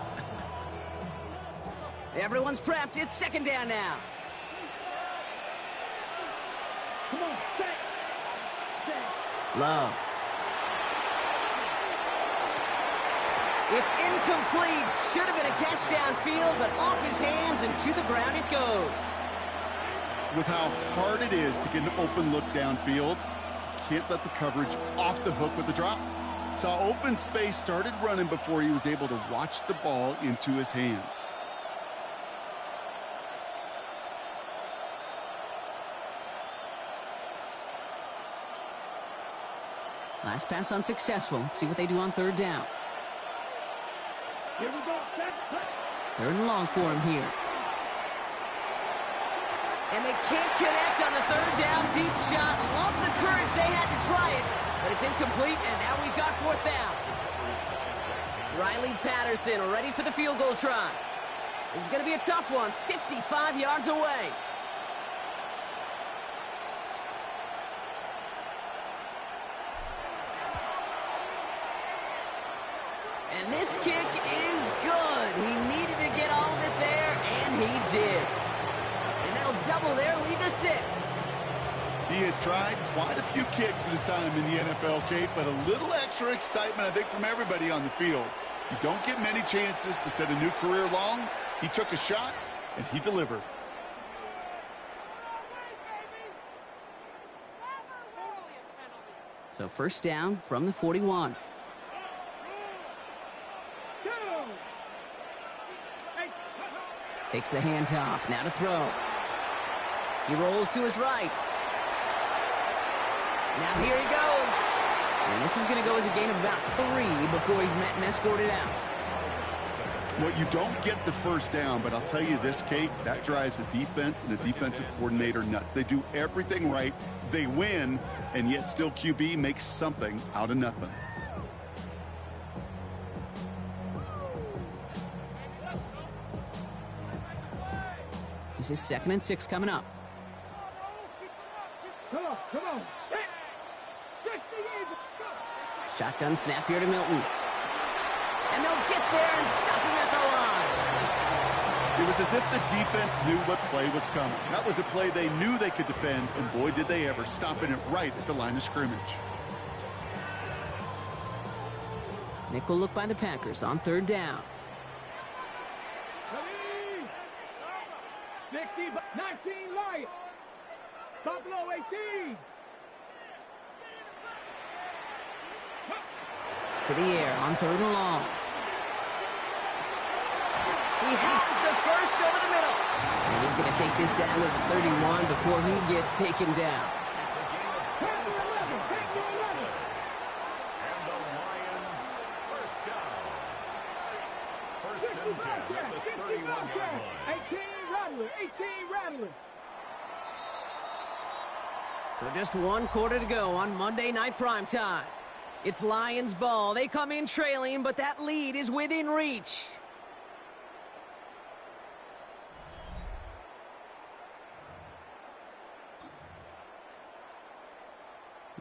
S1: Everyone's prepped. It's second down now.
S2: Come on,
S1: Love. It's incomplete. Should have been a catch downfield, but off his hands and to the ground it goes.
S3: With how hard it is to get an open look downfield, can't let the coverage off the hook with the drop. Saw open space, started running before he was able to watch the ball into his hands.
S1: Last pass unsuccessful. Let's see what they do on third down.
S2: Here we go.
S1: Third and long for him here. And they can't connect on the third down deep shot. Love the courage they had to try it, but it's incomplete, and now we've got fourth down. Riley Patterson ready for the field goal try. This is going to be a tough one, 55 yards away. And this kick is good. He needed to get all of it there, and he did. And that'll double their lead to 6.
S3: He has tried quite a few kicks in his time in the NFL, Kate, but a little extra excitement, I think, from everybody on the field. You don't get many chances to set a new career long. He took a shot, and he delivered.
S1: So first down from the 41. Takes the handoff. Now to throw. He rolls to his right. Now here he goes. And this is going to go as a gain of about 3 before he's met and escorted out.
S3: Well, you don't get the first down, but I'll tell you this, Kate, that drives the defense and the defensive coordinator nuts. They do everything right. They win, and yet still QB makes something out of nothing.
S1: This is 2nd and 6 coming up.
S2: Come on.
S1: Shotgun snap here to Milton. And they'll get there and stop him at the line.
S3: It was as if the defense knew what play was coming. That was a play they knew they could defend, and boy, did they ever, stopping it right at the line of scrimmage.
S1: Nickel look by the Packers on third down.
S2: 60, 19 Lions. Buffalo 18.
S1: To the air on third and long. He has the first over the middle. And he's going to take this down to the 31 before he gets taken down.
S2: Take the 11.
S4: And the Lions first down. First and 10 at the 31-yard line.
S2: 18 Rattler.
S1: So just 1 quarter to go on Monday Night Primetime. It's Lions ball. They come in trailing, but that lead is within reach.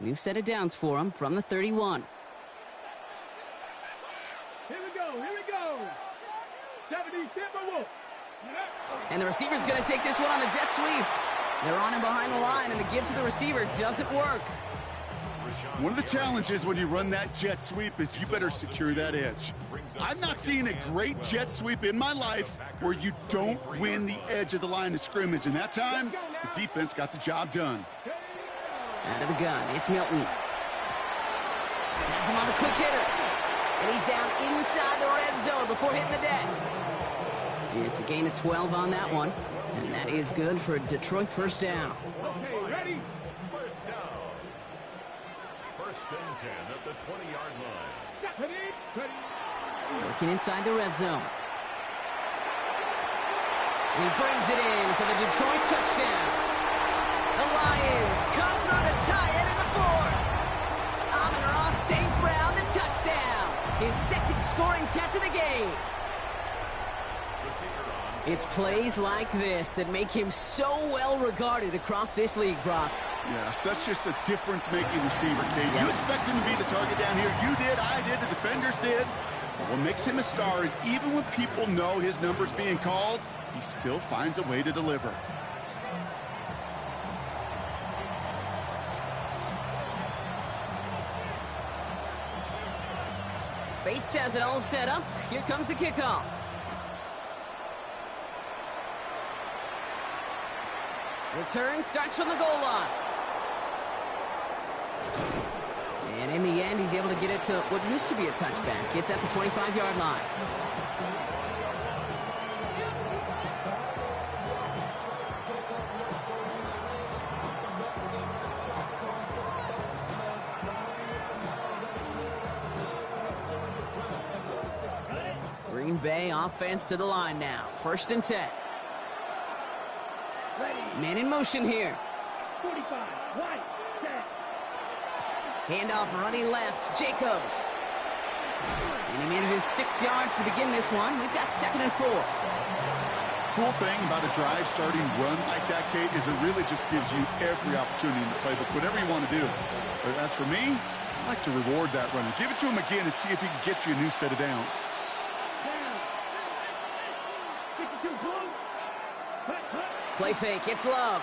S1: We've set it downs for him from the 31.
S2: Here we go, here we go. 70 Timberwolves.
S1: And the receiver's going to take this one on the jet sweep. They're on him behind the line, and the give to the receiver doesn't work.
S3: One of the challenges when you run that jet sweep is you better secure that edge. I've not seen a great jet sweep in my life where you don't win the edge of the line of scrimmage. And that time, the defense got the job done.
S1: Out of the gun, it's Milton. Has him on the quick hitter. And he's down inside the red zone before hitting the deck. It's a gain of 12 on that one. And that is good for a Detroit first down.
S2: Okay, ready?
S4: First down. First and 10 at the 20-yard line.
S2: Ready?
S1: Working inside the red zone. And he brings it in for the Detroit touchdown. The Lions come through to tie it in the fourth. Amon-Ra St. Brown, the touchdown. His second scoring catch of the game. It's plays like this that make him so well regarded across this league, Brock.
S3: Yeah, such just a difference-making receiver, Kate. You expect him to be the target down here. You did, I did, the defenders did. But what makes him a star is even when people know his number's being called, he still finds a way to deliver.
S1: Bates has it all set up. Here comes the kickoff. Return starts from the goal line. And in the end, he's able to get it to what used to be a touchback. It's at the 25-yard line. Green Bay offense to the line now. First and 10. Man in motion here.
S2: 45, right, set.
S1: Handoff running left, Jacobs. And he manages 6 yards to begin this one. We've got 2nd and 4.
S3: Cool thing about a drive starting run like that, Kate, is it really just gives you every opportunity in the playbook, whatever you want to do. But as for me, I like to reward that runner. Give it to him again and see if he can get you a new set of downs.
S1: Play fake, it's Love.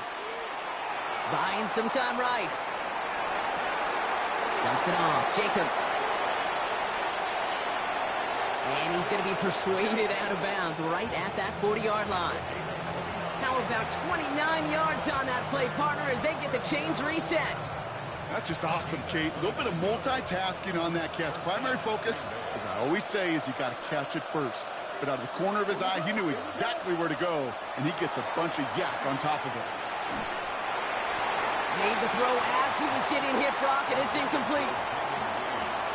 S1: Buying some time right. Dumps it off, Jacobs. And he's going to be persuaded out of bounds right at that 40-yard line. How about 29 yards on that play, partner, as they get the chains reset.
S3: That's just awesome, Kate. A little bit of multitasking on that catch. Primary focus, as I always say, is you got to catch it first. But out of the corner of his eye, he knew exactly where to go, and he gets a bunch of yak on top of it.
S1: Made the throw as he was getting hit, Brock, and it's incomplete.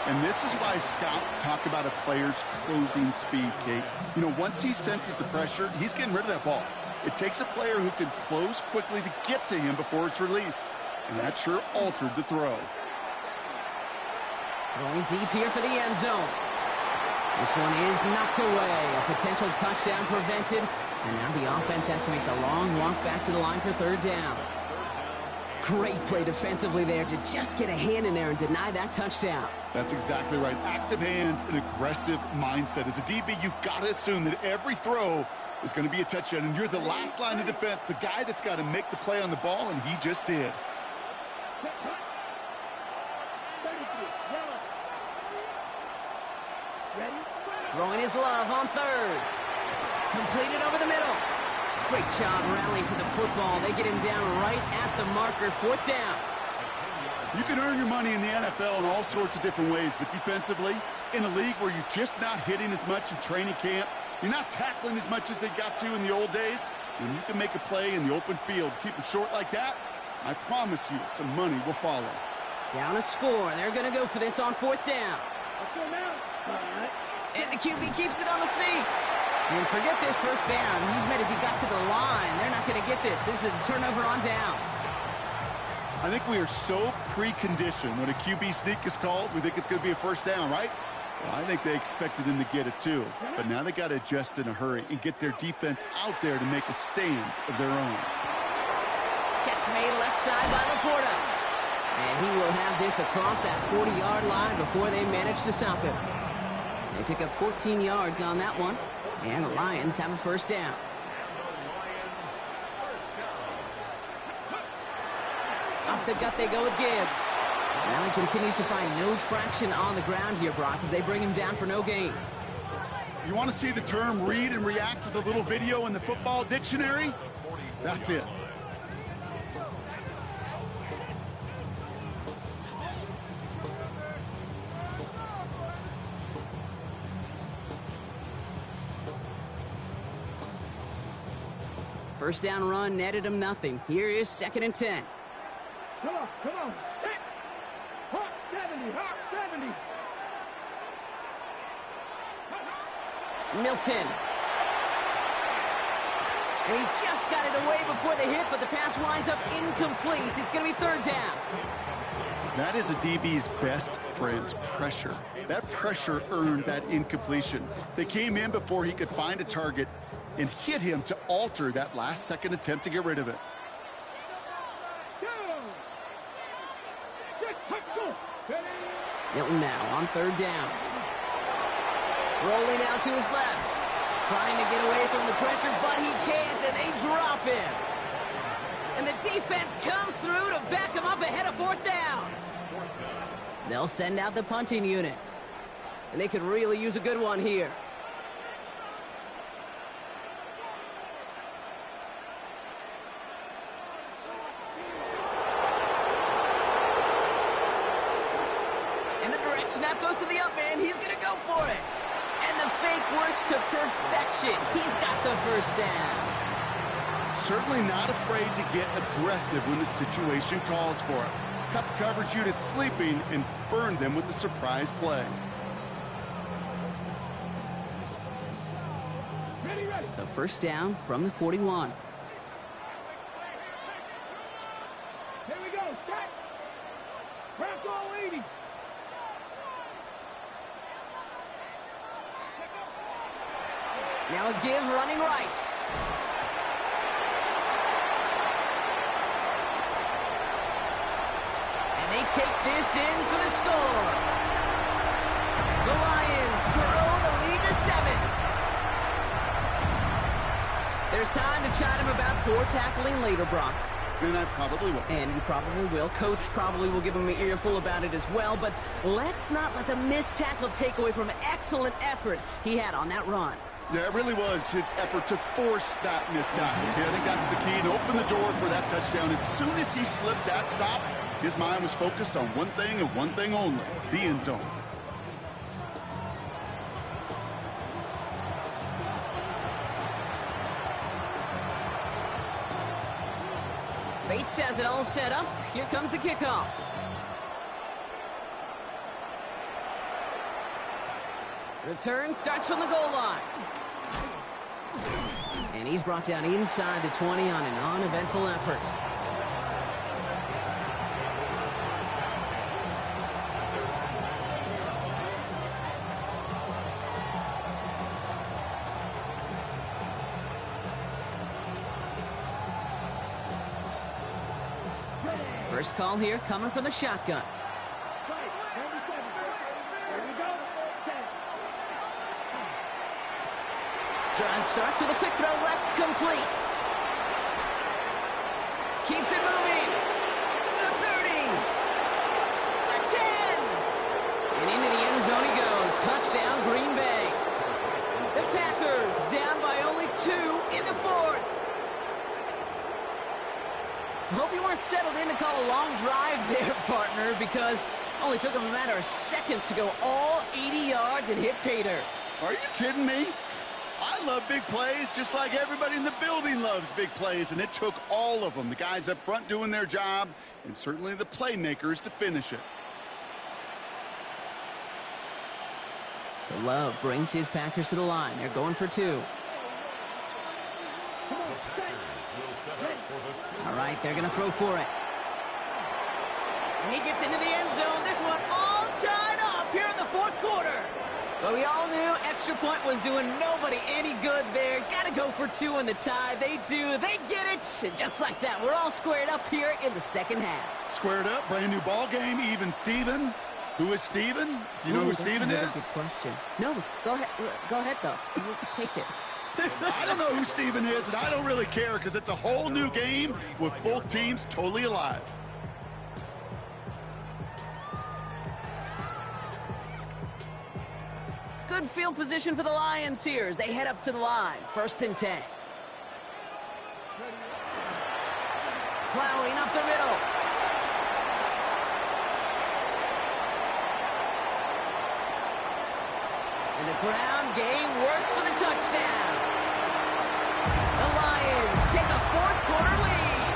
S3: And this is why scouts talk about a player's closing speed, Kate. You know, once he senses the pressure, he's getting rid of that ball. It takes a player who can close quickly to get to him before it's released. And that sure altered the throw.
S1: Going deep here for the end zone. This one is knocked away. A potential touchdown prevented. And now the offense has to make the long walk back to the line for 3rd down. Great play defensively there to just get a hand in there and deny that touchdown.
S3: That's exactly right. Active hands and aggressive mindset. As a DB, you've got to assume that every throw is going to be a touchdown. And you're the last line of defense, the guy that's got to make the play on the ball, and he just did.
S1: Throwing his Love on 3rd. Completed over the middle. Great job rallying to the football. They get him down right at the marker. 4th down.
S3: You can earn your money in the NFL in all sorts of different ways, but defensively, in a league where you're just not hitting as much in training camp, you're not tackling as much as they got to in the old days, when you can make a play in the open field, keep it short like that, I promise you some money will follow.
S1: Down a score. They're going to go for this on 4th down.
S2: Let's go now. All right.
S1: And the QB keeps it on the sneak. And forget this first down. He's made as he got to the line. They're not going to get this. This is a turnover on downs.
S3: I think we are so preconditioned when a QB sneak is called, we think it's going to be a first down, right? Well, I think they expected him to get it too. But now they got to adjust in a hurry and get their defense out there to make a stand of their own.
S1: Catch made left side by Laporta. And he will have this across that 40-yard line before they manage to stop him. They pick up 14 yards on that one, and the Lions have a first down. Off the gut they go with Gibbs. Now he continues to find no traction on the ground here, Brock, as they bring him down for no gain.
S3: You want to see the term read and react with a little video in the football dictionary? That's it.
S1: First down run netted him nothing. Here is 2nd and 10.
S2: Come on, come on. Hot 70, hot 70.
S1: Milton. And he just got it away before the hit, but the pass winds up incomplete. It's going to be 3rd down.
S3: That is a DB's best friend, pressure. That pressure earned that incompletion. They came in before he could find a target and hit him to alter that last-second attempt to get rid of it.
S1: Milton now on 3rd down. Rolling out to his left. Trying to get away from the pressure, but he can't, and they drop him. And the defense comes through to back him up ahead of 4th down. They'll send out the punting unit. And they could really use a good one here. Snap goes to the up man. He's going to go for it. And the fake works to perfection. He's got the first down.
S3: Certainly not afraid to get aggressive when the situation calls for it. Cut the coverage unit sleeping and burned them with the surprise play.
S1: So first down from the 41.
S2: Here we go. Set. Crack all 80.
S1: Now a give running right. And they take this in for the score. The Lions grow the lead to 7. There's time to chat him about poor tackling later, Brock.
S3: And I probably will.
S1: And you probably will. Coach probably will give him an earful about it as well. But let's not let the missed tackle take away from excellent effort he had on that run.
S3: Yeah, it really was his effort to force that missed tackle. Okay, I think that's the key, and open the door for that touchdown. As soon as he slipped that stop, his mind was focused on one thing and one thing only, the end zone.
S1: Bates has it all set up. Here comes the kickoff. Return starts from the goal line. And he's brought down inside the 20 on an uneventful effort. First call here coming from the shotgun. Drive starts with a quick throw left, complete. Keeps it moving. The 30. The 10. And into the end zone he goes. Touchdown, Green Bay. The Packers down by only 2 in the 4th. Hope you weren't settled in to call a long drive there, partner, because it only took him a matter of seconds to go all 80 yards and hit pay dirt.
S3: Are you kidding me? I love big plays just like everybody in the building loves big plays, and it took all of them. The guys up front doing their job, and certainly the playmakers to finish it.
S1: So Love brings his Packers to the line. They're going for 2. All right, they're going to throw for it. And he gets into the end zone. This one all tied up here in the 4th quarter. Well, we all knew extra point was doing nobody any good there. Got to go for 2 in the tie. They do. They get it. And just like that, we're all squared up here in the second half.
S3: Squared up, brand new ball game, even Steven. Who is Steven? Do you know who Steven is?
S1: That's a good question. No, go ahead. Go ahead, though. You take it.
S3: I don't know who Steven is, and I don't really care because it's a whole new game with both teams totally alive.
S1: Good field position for the Lions here as they head up to the line. 1st and 10. Plowing up the middle. And the ground game works for the touchdown. The Lions take a 4th-quarter lead.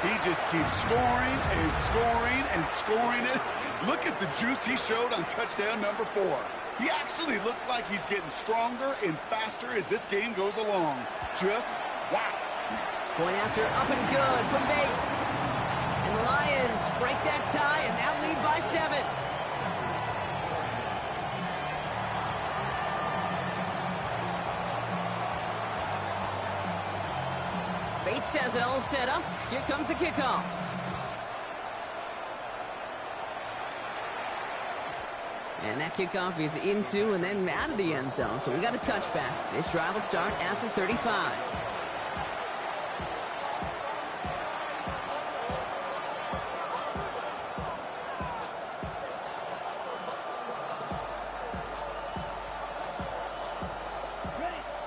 S3: He just keeps scoring and scoring and scoring it. Look at the juice he showed on touchdown number 4. He actually looks like he's getting stronger and faster as this game goes along. Just wow.
S1: Point after up and good from Bates. And the Lions break that tie and now lead by 7. Bates has it all set up. Here comes the kickoff. And that kickoff is into and then out of the end zone. So we got a touchback. This drive will start at the 35.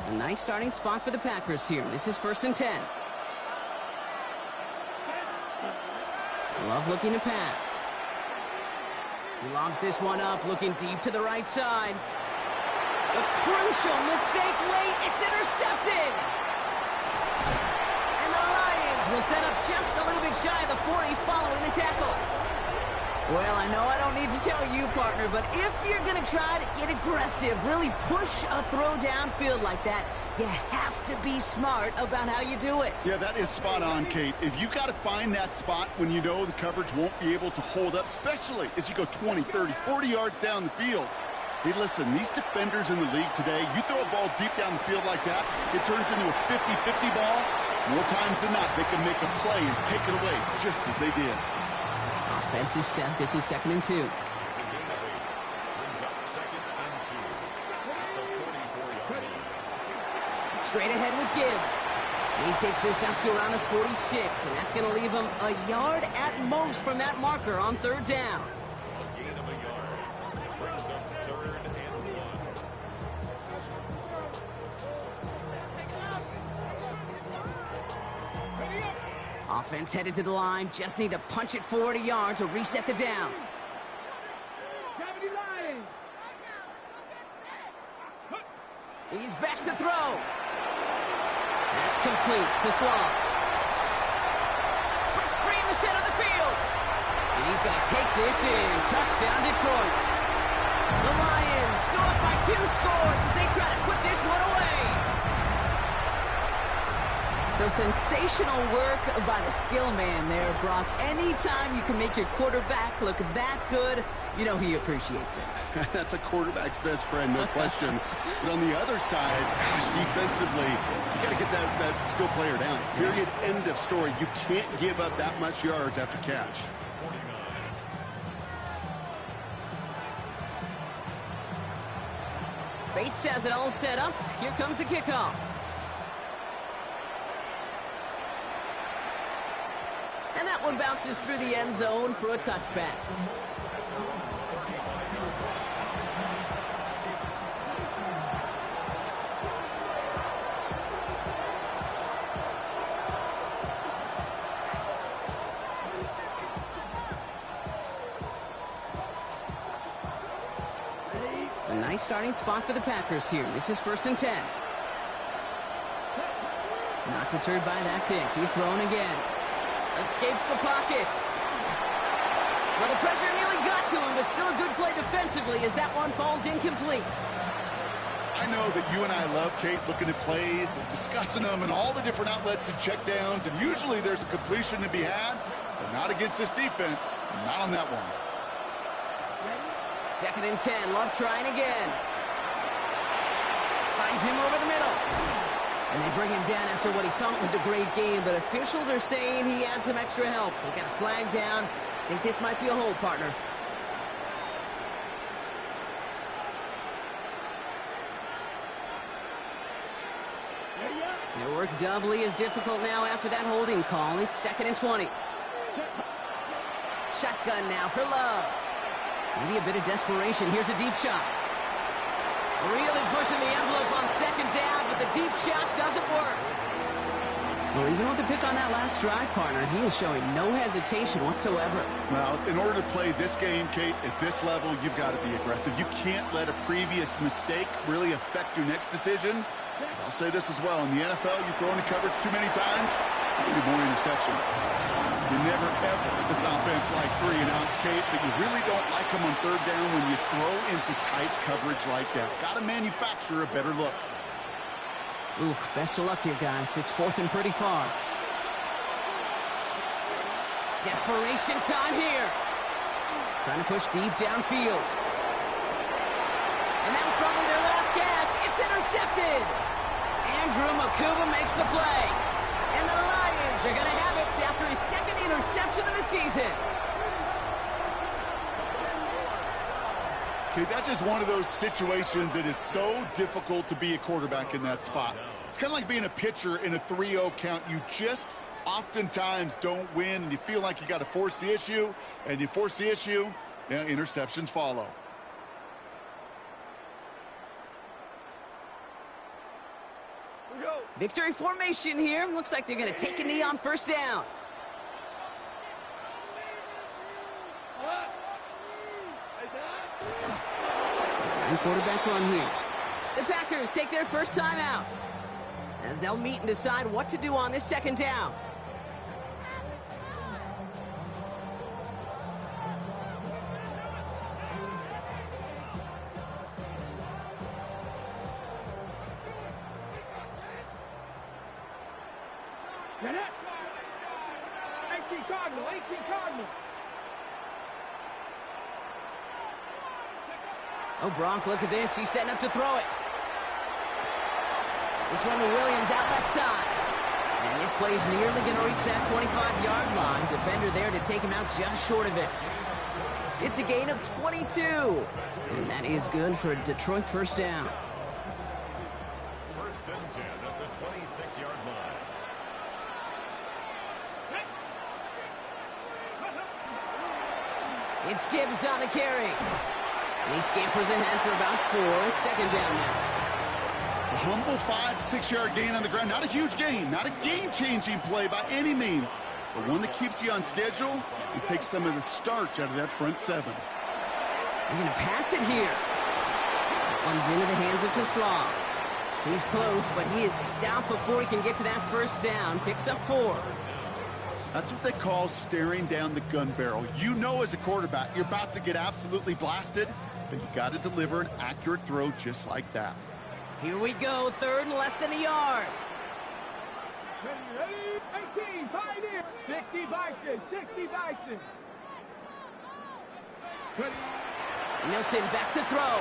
S1: A nice starting spot for the Packers here. This is 1st and 10. Love looking to pass. He lobs this one up, looking deep to the right side. A crucial mistake late. It's intercepted. And the Lions will set up just a little bit shy of the 40 following the tackle. Well, I know I don't need to tell you, partner, but if you're going to try to get aggressive, really push a throw downfield like that, you have to be smart about how you do it.
S3: Yeah, that is spot on, Kate. If you've got to find that spot when you know the coverage won't be able to hold up, especially as you go 20, 30, 40 yards down the field. Hey, listen, these defenders in the league today, you throw a ball deep down the field like that, it turns into a 50-50 ball. More times than not, they can make a play and take it away just as they did.
S1: Offense is set. This is 2nd and 2. Straight ahead with Gibbs. He takes this up to around the 46, and that's going to leave him a yard at most from that marker on 3rd down.
S4: Gain of a yard. Brings up 3rd and 1.
S1: Offense headed to the line. Just need to punch it 40 yards to reset the downs. He's back to throw. That's complete to Slaw. Breaks free in the center of the field. And he's going to take this in. Touchdown, Detroit. The Lions go up by 2 scores as they try to put this one away. So sensational work by the skill man there, Brock. Anytime you can make your quarterback look that good, you know he appreciates it.
S3: That's a quarterback's best friend, no question. But on the other side, gosh, defensively, you got to get that skill player down. Period, end of story. You can't give up that much yards after catch.
S1: Bates has it all set up. Here comes the kickoff. And that one bounces through the end zone for a touchback. A nice starting spot for the Packers here. This is 1st and 10. Not deterred by that pick. He's thrown again. Escapes the pocket. Well, the pressure nearly got to him, but still a good play defensively as that one falls incomplete.
S3: I know that you and I love, Kate, looking at plays and discussing them and all the different outlets and checkdowns, and usually there's a completion to be had, but not against this defense. Not on that one.
S1: 2nd and 10. Love trying again. Finds him over the middle. And they bring him down after what he thought was a great game, but officials are saying he had some extra help. We got a flag down. I think this might be a hold, partner. Their work doubly as difficult now after that holding call. It's 2nd and 20. Shotgun now for Love. Maybe a bit of desperation. Here's a deep shot. Really pushing the envelope on 2nd down, but the deep shot doesn't work. Well, even with the pick on that last drive, partner, he is showing no hesitation whatsoever.
S3: Well, in order to play this game, Kate, at this level, you've got to be aggressive. You can't let a previous mistake really affect your next decision. I'll say this as well. In the NFL, you throw into coverage too many times, you get more interceptions. You never, ever, this is an offense like 3 and outs, Kate, but you really don't like them on 3rd down when you throw into tight coverage like that. Got to manufacture a better look.
S1: Oof, best of luck here, guys. It's 4th and pretty far. Desperation time here. Trying to push deep downfield. And that was probably their last gasp. It's intercepted. Andrew Makuba makes the play. And the Lions are going to have it after his 2nd interception of the season.
S3: Okay, that's just one of those situations that is so difficult to be a quarterback in that spot. It's kind of like being a pitcher in a 3-0 count. You just oftentimes don't win, and you feel like you got to force the issue, and you force the issue, yeah, interceptions follow.
S1: Victory formation here. Looks like they're going to take a knee on 1st down. Quarterback run here. The Packers take their first time out as they'll meet and decide what to do on this 2nd down.
S2: Get it. 18 Cardinal, 18 Cardinal.
S1: Oh, Bronk, look at this. He's setting up to throw it. This one to Williams out left side. And this play is nearly going to reach that 25-yard line. Defender there to take him out just short of it. It's a gain of 22. And that is good for a Detroit 1st down.
S4: 1st and 10 at the 26-yard line.
S1: It's Gibbs on the carry. He scampers ahead for about 4. It's 2nd down now.
S3: A humble 5 to 6-yard gain on the ground. Not a huge gain, not a game-changing play by any means, but one that keeps you on schedule and takes some of the starch out of that front 7.
S1: They're going to pass it here. That one's into the hands of Tesla. He's close, but he is stopped before he can get to that 1st down. Picks up 4.
S3: That's what they call staring down the gun barrel. You know as a quarterback, you're about to get absolutely blasted, but you got to deliver an accurate throw just like that.
S1: Here we go, 3rd and less than a yard.
S2: 18, Pioneer. 60 Bison, 60 Bison.
S1: Milton back to throw.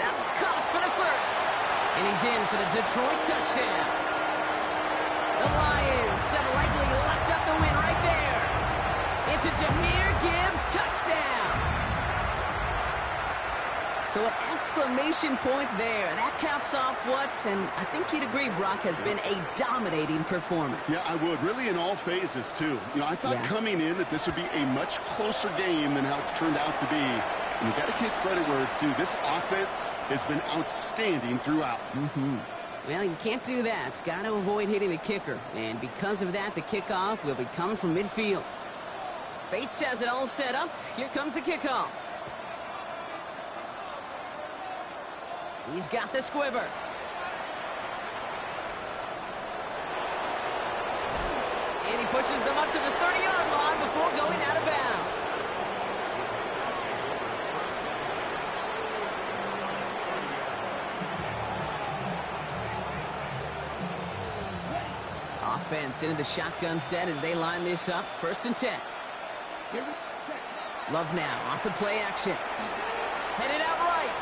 S1: That's caught for the 1st. And he's in for the Detroit touchdown. The Lions have likely locked up the win right there. It's a Jahmyr Gibbs touchdown. So an exclamation point there. That caps off what, and I think you'd agree, Brock, has been a dominating performance.
S3: Yeah, I would. Really in all phases, too. You know, I thought coming in that this would be a much closer game than how it's turned out to be. And you got to give credit where it's due. This offense has been outstanding throughout.
S1: Well, you can't do that. Got to avoid hitting the kicker. And because of that, the kickoff will be coming from midfield. Bates has it all set up. Here comes the kickoff. He's got the squiver. And he pushes them up to the 30-yard line before going out of bounds. Offense into the shotgun set as they line this up. 1st and 10. Love now, off the play action. Headed out right.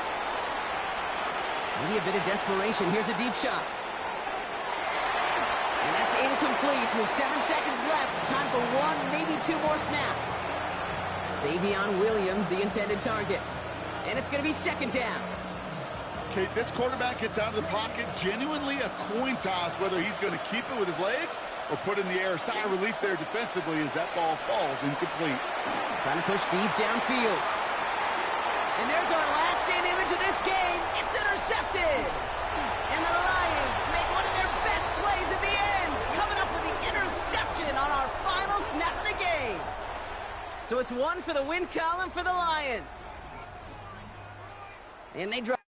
S1: Maybe a bit of desperation. Here's a deep shot. And that's incomplete. With 7 seconds left. Time for one, maybe two more snaps. Savion Williams, the intended target. And it's going to be second down.
S3: Okay, this quarterback gets out of the pocket. Genuinely a coin toss whether he's going to keep it with his legs or put in the air. Sigh of relief there defensively as that ball falls incomplete.
S1: Trying to push deep downfield. And there's our last-in image of this game. It's intercepted. And the Lions make one of their best plays at the end, coming up with the interception on our final snap of the game. So it's one for the win column for the Lions. And they drop.